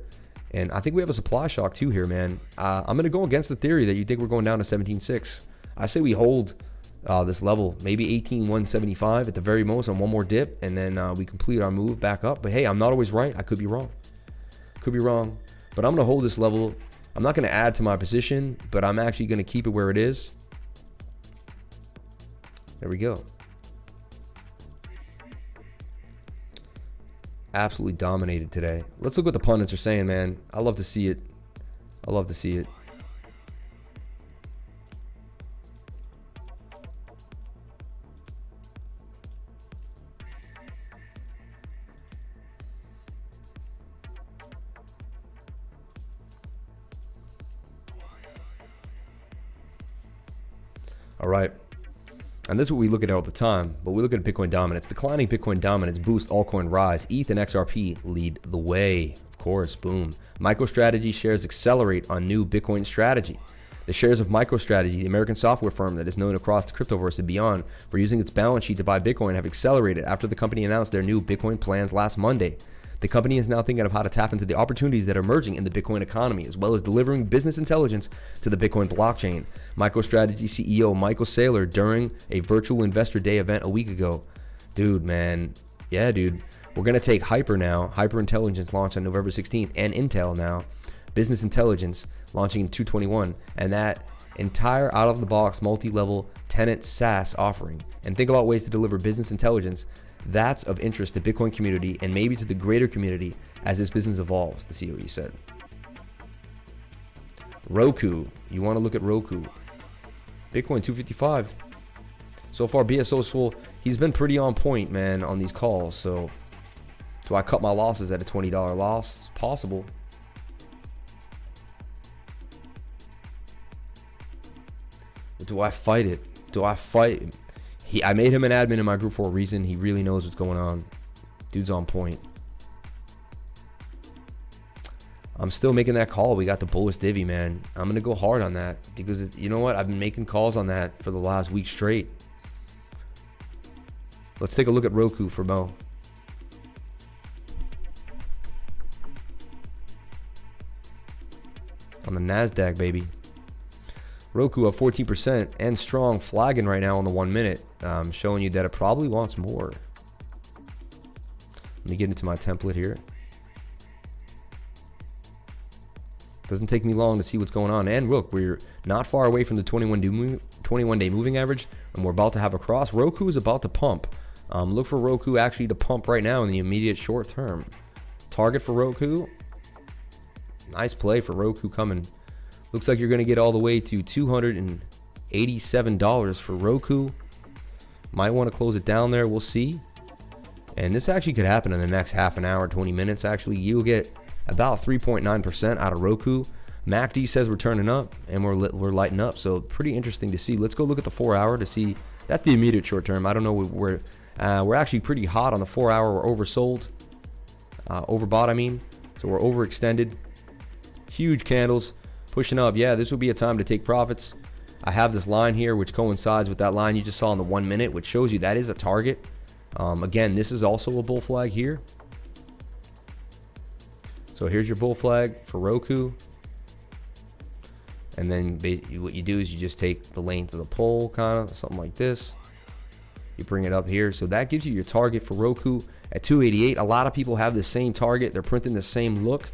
And I think we have a supply shock too here, man. I'm going to go against the theory that you think we're going down to 17.6. I say we hold this level, maybe 18.175 at the very most on one more dip, and then we complete our move back up. But hey, I'm not always right. I could be wrong. But I'm going to hold this level. I'm not going to add to my position, but I'm actually going to keep it where it is. There we go. Absolutely dominated today. Let's look what the pundits are saying, man. I love to see it. I love to see it. All right. And that's what we look at all the time, but we look at Bitcoin dominance. Declining Bitcoin dominance boosts altcoin rise. ETH and XRP lead the way. Of course, boom. MicroStrategy shares accelerate on new Bitcoin strategy. The shares of MicroStrategy, the American software firm that is known across the cryptoverse and beyond for using its balance sheet to buy Bitcoin, have accelerated after the company announced their new Bitcoin plans last Monday. The company is now thinking of how to tap into the opportunities that are emerging in the Bitcoin economy, as well as delivering business intelligence to the Bitcoin blockchain. MicroStrategy CEO Michael Celr during a virtual investor day event a week ago. Dude, man. Yeah, dude. We're going to take Hyper now. Hyper Intelligence launched on November 16th. And Intel now. Business Intelligence launching in 2/21. And that entire out-of-the-box multi-level tenant SaaS offering. And think about ways to deliver business intelligence that's of interest to Bitcoin community and maybe to the greater community as this business evolves, the CEO said. Roku, you want to look at Roku. Bitcoin 255. So far, BSO, he's been pretty on point, man, on these calls. So do I cut my losses at a $20 loss? It's possible. Do I fight it? Do I fight? I made him an admin in my group for a reason. He really knows what's going on. Dude's on point. I'm still making that call. We got the bullish divvy, man. I'm going to go hard on that because, you know what? I've been making calls on that for the last week straight. Let's take a look at Roku for Mo. On the NASDAQ, baby. Roku up 14% and strong, flagging right now on the 1 minute, showing you that it probably wants more. Let me get into my template here. Doesn't take me long to see what's going on. And look, we're not far away from the 21-day moving average, and we're about to have a cross. Roku is about to pump. Look for Roku actually to pump right now in the immediate short term. Target for Roku. Nice play for Roku coming. Looks like you're going to get all the way to $287 for Roku. Might want to close it down there. We'll see. And this actually could happen in the next half an hour, 20 minutes. Actually, you'll get about 3.9% out of Roku. MACD says we're turning up and we're lighting up. So pretty interesting to see. Let's go look at the 4 hour to see. That's the immediate short term. I don't know. We're actually pretty hot on the 4 hour. We're oversold. Overbought, I mean. So we're overextended. Huge candles pushing up. Yeah, this would be a time to take profits. I have this line here which coincides with that line you just saw in the 1 minute, which shows you that is a target. Again, this is also a bull flag here. So here's your bull flag for Roku. And then what you do is you just take the length of the pole, kind of something like this. You bring it up here. So that gives you your target for Roku at 288. A lot of people have the same target. They're printing the same look.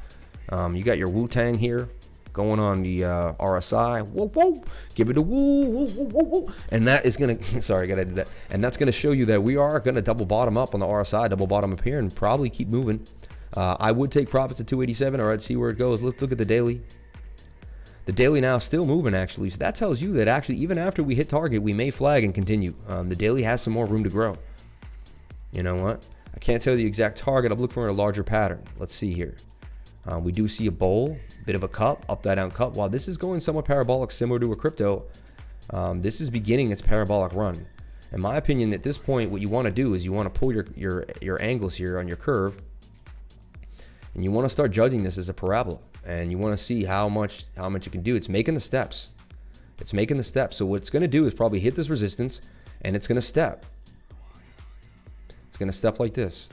You got your Wu-Tang here going on the RSI. Whoa, whoa. Give it a woo, woo, woo, woo, woo. And that is going to, sorry, I got to do that. And that's going to show you that we are going to double bottom up on the RSI, double bottom up here, and probably keep moving. I would take profits at 287, or I'd see where it goes. Look at the daily. The daily now still moving, actually. So that tells you that actually, even after we hit target, we may flag and continue. The daily has some more room to grow. You know what? I can't tell you the exact target. I'm looking for a larger pattern. Let's see here. We do see a bowl, bit of a cup, upside down cup. While this is going somewhat parabolic, similar to a crypto, this is beginning its parabolic run. In my opinion, at this point, what you want to do is you want to pull your angles here on your curve, and you want to start judging this as a parabola, and you want to see how much it can do. It's making the steps. It's making the steps. So what it's going to do is probably hit this resistance, and it's going to step. It's going to step like this.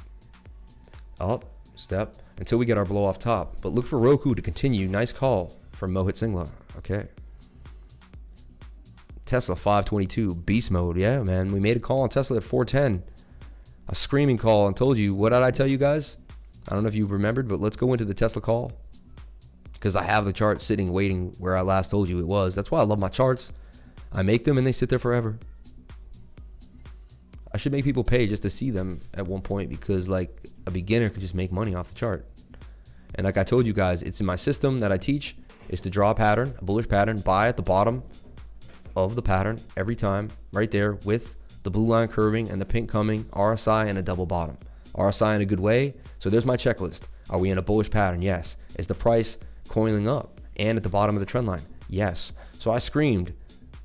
Up, step, until we get our blow off top. But look for Roku to continue. Nice call from Mohit Singla. Okay. Tesla 522, beast mode. Yeah, man. We made a call on Tesla at 410. A screaming call, and told you. What did I tell you guys? I don't know if you remembered, but let's go into the Tesla call, because I have the chart sitting waiting where I last told you it was. That's why I love my charts. I make them and they sit there forever. I should make people pay just to see them at one point, because like a beginner could just make money off the chart. And like I told you guys, it's in my system that I teach is to draw a pattern, a bullish pattern, buy at the bottom of the pattern every time, right there with the blue line curving and the pink coming, RSI and a double bottom. RSI in a good way. So there's my checklist. Are we in a bullish pattern? Yes. Is the price coiling up and at the bottom of the trend line? Yes. So I screamed,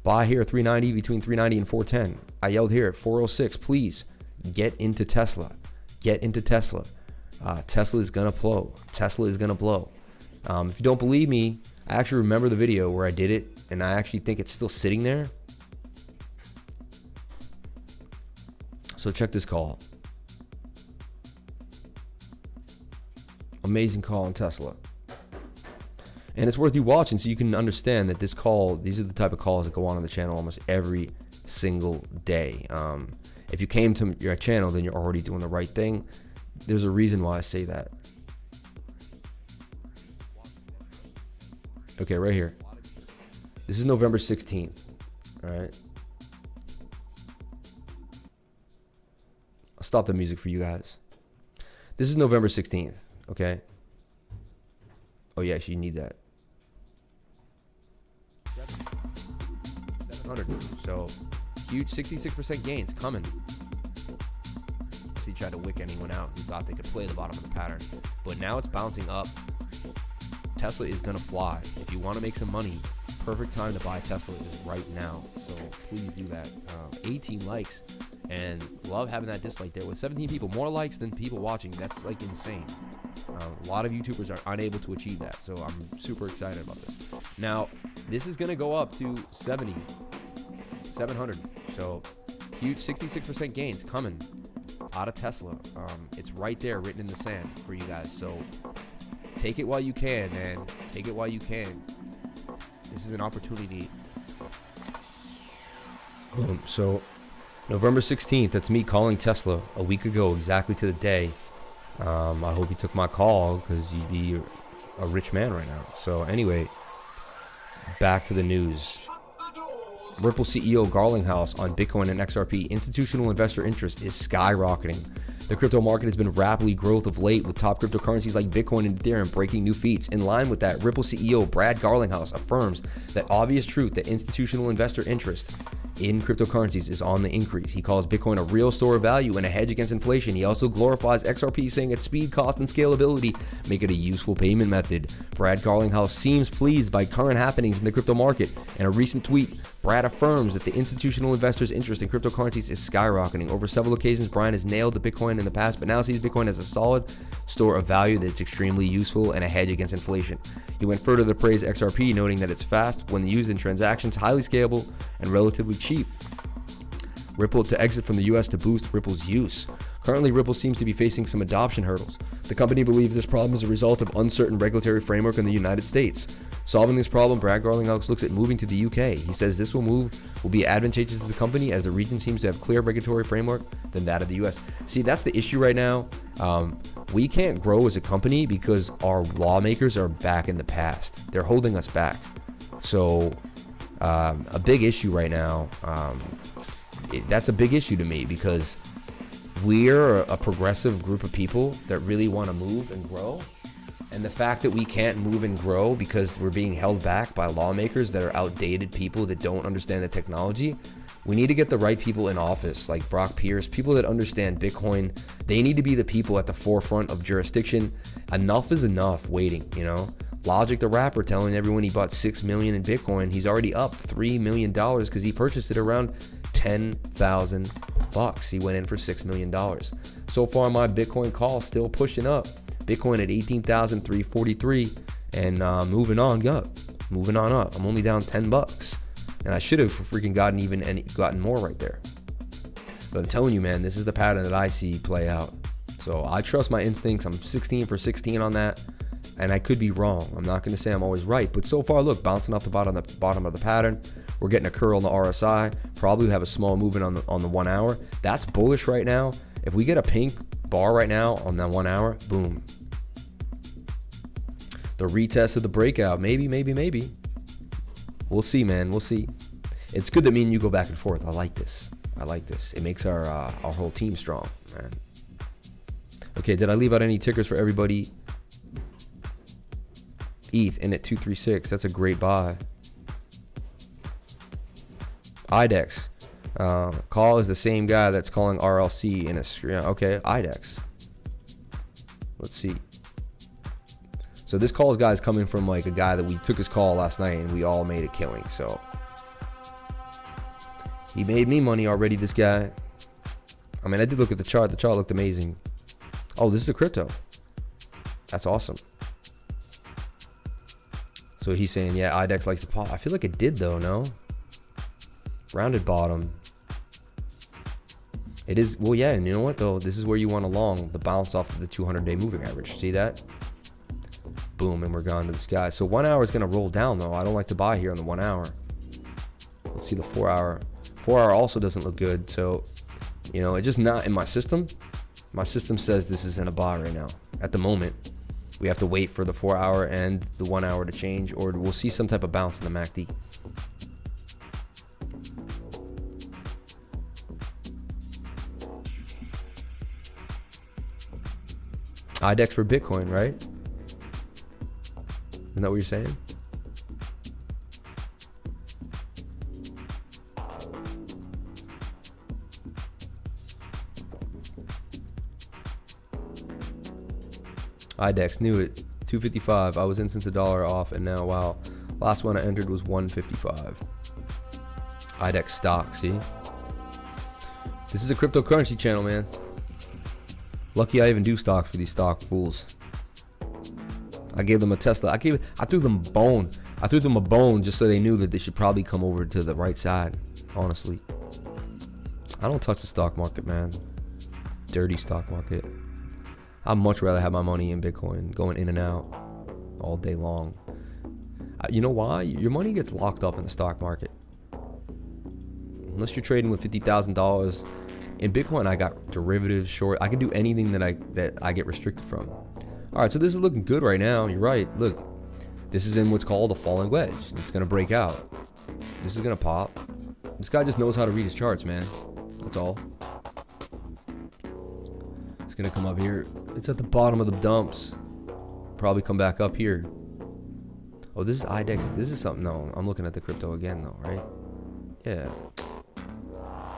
buy here 390, between 390 and 410. I yelled here at 406, please get into Tesla. Get into Tesla. Tesla is going to blow. Tesla is going to blow. If you don't believe me, I actually remember the video where I did it, and I actually think it's still sitting there. So check this call. Amazing call on Tesla. And it's worth you watching so you can understand that this call, these are the type of calls that go on the channel almost every single day. If you came to your channel, then you're already doing the right thing. There's a reason why I say that. Okay, right here. This is November 16th. All right. I'll stop the music for you guys. This is November 16th. Okay. Oh, yes, you need that. 700. So, huge 66% gains coming. He tried to wick anyone out who thought they could play the bottom of the pattern. But now it's bouncing up. Tesla is going to fly. If you want to make some money, perfect time to buy Tesla is right now. So please do that. 18 likes, and love having that dislike there. With 17 people, more likes than people watching. That's like insane. A lot of YouTubers are unable to achieve that, so I'm super excited about this. Now, this is going to go up to 700. So huge 66% gains coming out of Tesla. It's right there written in the sand for you guys. So take it while you can, man. Take it while you can. This is an opportunity. So November 16th, that's me calling Tesla a week ago, exactly to the day. I hope you took my call, because you'd be a rich man right now. So anyway, back to the news. Ripple CEO Garlinghouse on Bitcoin and XRP. Institutional investor interest is skyrocketing. The crypto market has been rapidly growth of late, with top cryptocurrencies like Bitcoin and Ethereum breaking new feats. In line with that, Ripple CEO Brad Garlinghouse affirms that obvious truth that institutional investor interest in cryptocurrencies is on the increase. He calls Bitcoin a real store of value and a hedge against inflation. He also glorifies XRP, saying its speed, cost, and scalability make it a useful payment method. Brad Garlinghouse seems pleased by current happenings in the crypto market. In a recent tweet, Brad affirms that the institutional investors' interest in cryptocurrencies is skyrocketing. Over several occasions, Brian has nailed the Bitcoin in the past, but now sees Bitcoin as a solid store of value that's extremely useful and a hedge against inflation. He went further to praise XRP, noting that it's fast when used in transactions, highly scalable, and relatively cheap. Ripple to exit from the US to boost Ripple's use. Currently, Ripple seems to be facing some adoption hurdles. The company believes this problem is a result of uncertain regulatory framework in the United States. Solving this problem, Brad Garlinghouse looks at moving to the UK. He says this will be advantageous to the company, as the region seems to have clear regulatory framework than that of the US. See, that's the issue right now. We can't grow as a company because our lawmakers are back in the past. They're holding us back. So a big issue right now, that's a big issue to me, because we're a progressive group of people that really want to move and grow. And the fact that we can't move and grow because we're being held back by lawmakers that are outdated people that don't understand the technology. We need to get the right people in office, like Brock Pierce, people that understand Bitcoin. They need to be the people at the forefront of jurisdiction. Enough is enough waiting, you know? Logic the rapper telling everyone he bought $6 million in Bitcoin. He's already up $3 million because he purchased it around $10,000. He went in for $6 million. So far, my Bitcoin call still pushing up. Bitcoin at 18,343 and moving on up. I'm only down $10, and I should have freaking gotten more right there. But I'm telling you, man, this is the pattern that I see play out. So I trust my instincts. I'm 16 for 16 on that, and I could be wrong. I'm not going to say I'm always right, but so far, look, bouncing off the bottom of the pattern. We're getting a curl on the RSI. Probably have a small movement on the 1 hour. That's bullish right now. If we get a pink bar right now on that 1 hour, boom. The retest of the breakout, maybe. We'll see, man. We'll see. It's good that me and you go back and forth. I like this. It makes our whole team strong, man. Okay, did I leave out any tickers for everybody? ETH in at 236. That's a great buy. IDEX. Call is the same guy that's calling RLC in a screen. Okay, IDEX. Let's see. So this call guy is coming from like a guy that we took his call last night and we all made a killing. So he made me money already, this guy. I mean, I did look at the chart. The chart looked amazing. Oh, this is a crypto. That's awesome. So he's saying, yeah, IDEX likes to pop. I feel like it did though, no? Rounded bottom. It is, well, yeah, and you know what though? This is where you want to long the bounce off of the 200-day moving average. See that? Boom, and we're gone to the sky. So 1 hour is going to roll down though. I don't like to buy here on the 1 hour. Let's see the 4 hour. 4 hour also doesn't look good. So, you know, it's just not in my system. My system says this isn't a buy right now. At the moment, we have to wait for the 4 hour and the 1 hour to change, or we'll see some type of bounce in the MACD. IDEX for Bitcoin, right? Isn't that what you're saying? IDEX, knew it. 255. I was in since $1 off, and now, wow. Last one I entered was 155. IDEX stock, see? This is a cryptocurrency channel, man. Lucky I even do stocks for these stock fools. I gave them a Tesla. I threw them a bone. I threw them a bone just so they knew that they should probably come over to the right side, honestly. I don't touch the stock market, man. Dirty stock market. I'd much rather have my money in Bitcoin going in and out all day long. You know why? Your money gets locked up in the stock market. Unless you're trading with $50,000 in Bitcoin, I got derivatives, short. I can do anything that I get restricted from. All right, so this is looking good right now. You're right. Look, this is in what's called a falling wedge. It's gonna break out. This is gonna pop. This guy just knows how to read his charts, man. That's all. It's gonna come up here. It's at the bottom of the dumps. Probably come back up here. Oh, this is IDEX. This is something. No, I'm looking at the crypto again, though, right? Yeah.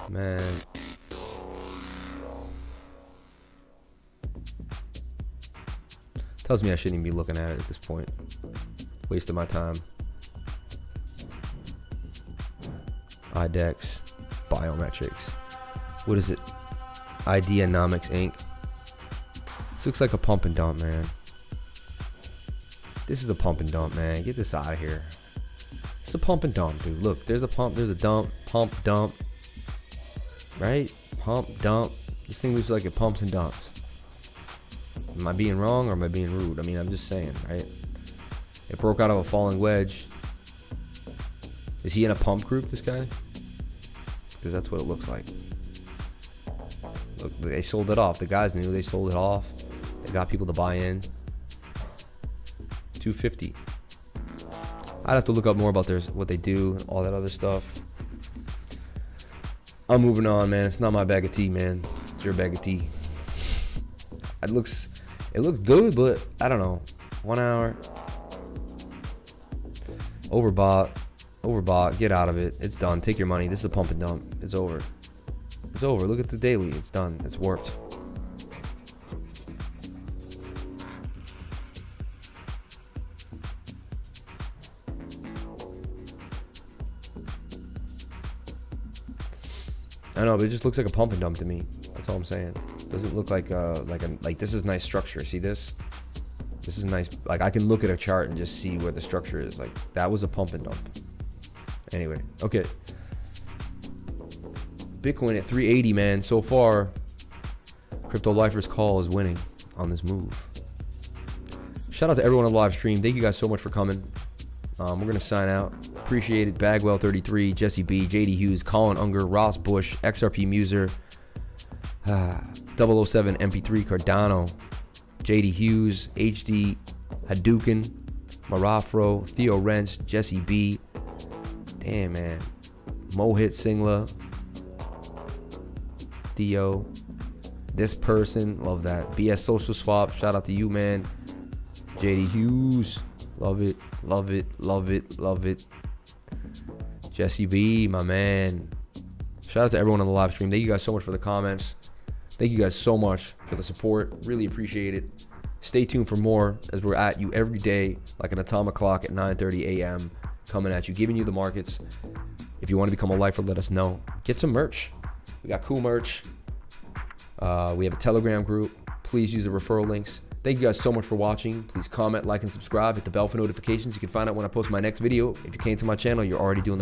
Man. Tells me I shouldn't even be looking at it at this point. Wasting my time. IDEX. Biometrics. What is it? Ideanomics Inc. This looks like a pump and dump, man. This is a pump and dump, man. Get this out of here. It's a pump and dump, dude. Look, there's a pump, there's a dump, pump, dump. Right? Pump, dump. This thing looks like it pumps and dumps. Am I being wrong or am I being rude? I mean, I'm just saying, right? It broke out of a falling wedge. Is he in a pump group, this guy? Because that's what it looks like. Look, they sold it off. The guys knew they sold it off. They got people to buy in. 250. I'd have to look up more about what they do, all that other stuff. I'm moving on, man. It's not my bag of tea, man. It's your bag of tea. It looks good, but I don't know. 1 hour. Overbought. Get out of it. It's done. Take your money. This is a pump and dump. It's over. It's over. Look at the daily. It's done. It's warped. I know, but it just looks like a pump and dump to me. That's all I'm saying. Doesn't look like this is nice structure. See this? This is nice. Like I can look at a chart and just see where the structure is. Like that was a pump and dump. Anyway, okay. Bitcoin at 380, man. So far, Crypto Lifer's call is winning on this move. Shout out to everyone on the live stream. Thank you guys so much for coming. We're gonna sign out. Appreciate it. Bagwell33, Jesse B, JD Hughes, Colin Unger, Ross Bush, XRP Muser, 007 MP3 Cardano, JD Hughes, HD Hadouken, Marafro, Theo Wrench, Jesse B. Damn, man. Mohit Singla, Theo, this person, love that. BS Social Swap, shout out to you, man. JD Hughes, love it, love it, love it, love it. Jesse B, my man. Shout out to everyone on the live stream. Thank you guys so much for the comments. Thank you guys so much for the support. Really appreciate it. Stay tuned for more as we're at you every day like an atomic clock at 9:30 a.m. coming at you, giving you the markets. If you want to become a lifer, let us know. Get some merch. We got cool merch. We have a Telegram group. Please use the referral links. Thank you guys so much for watching. Please comment, like, and subscribe. Hit the bell for notifications. You can find out when I post my next video. If you came to my channel, you're already doing the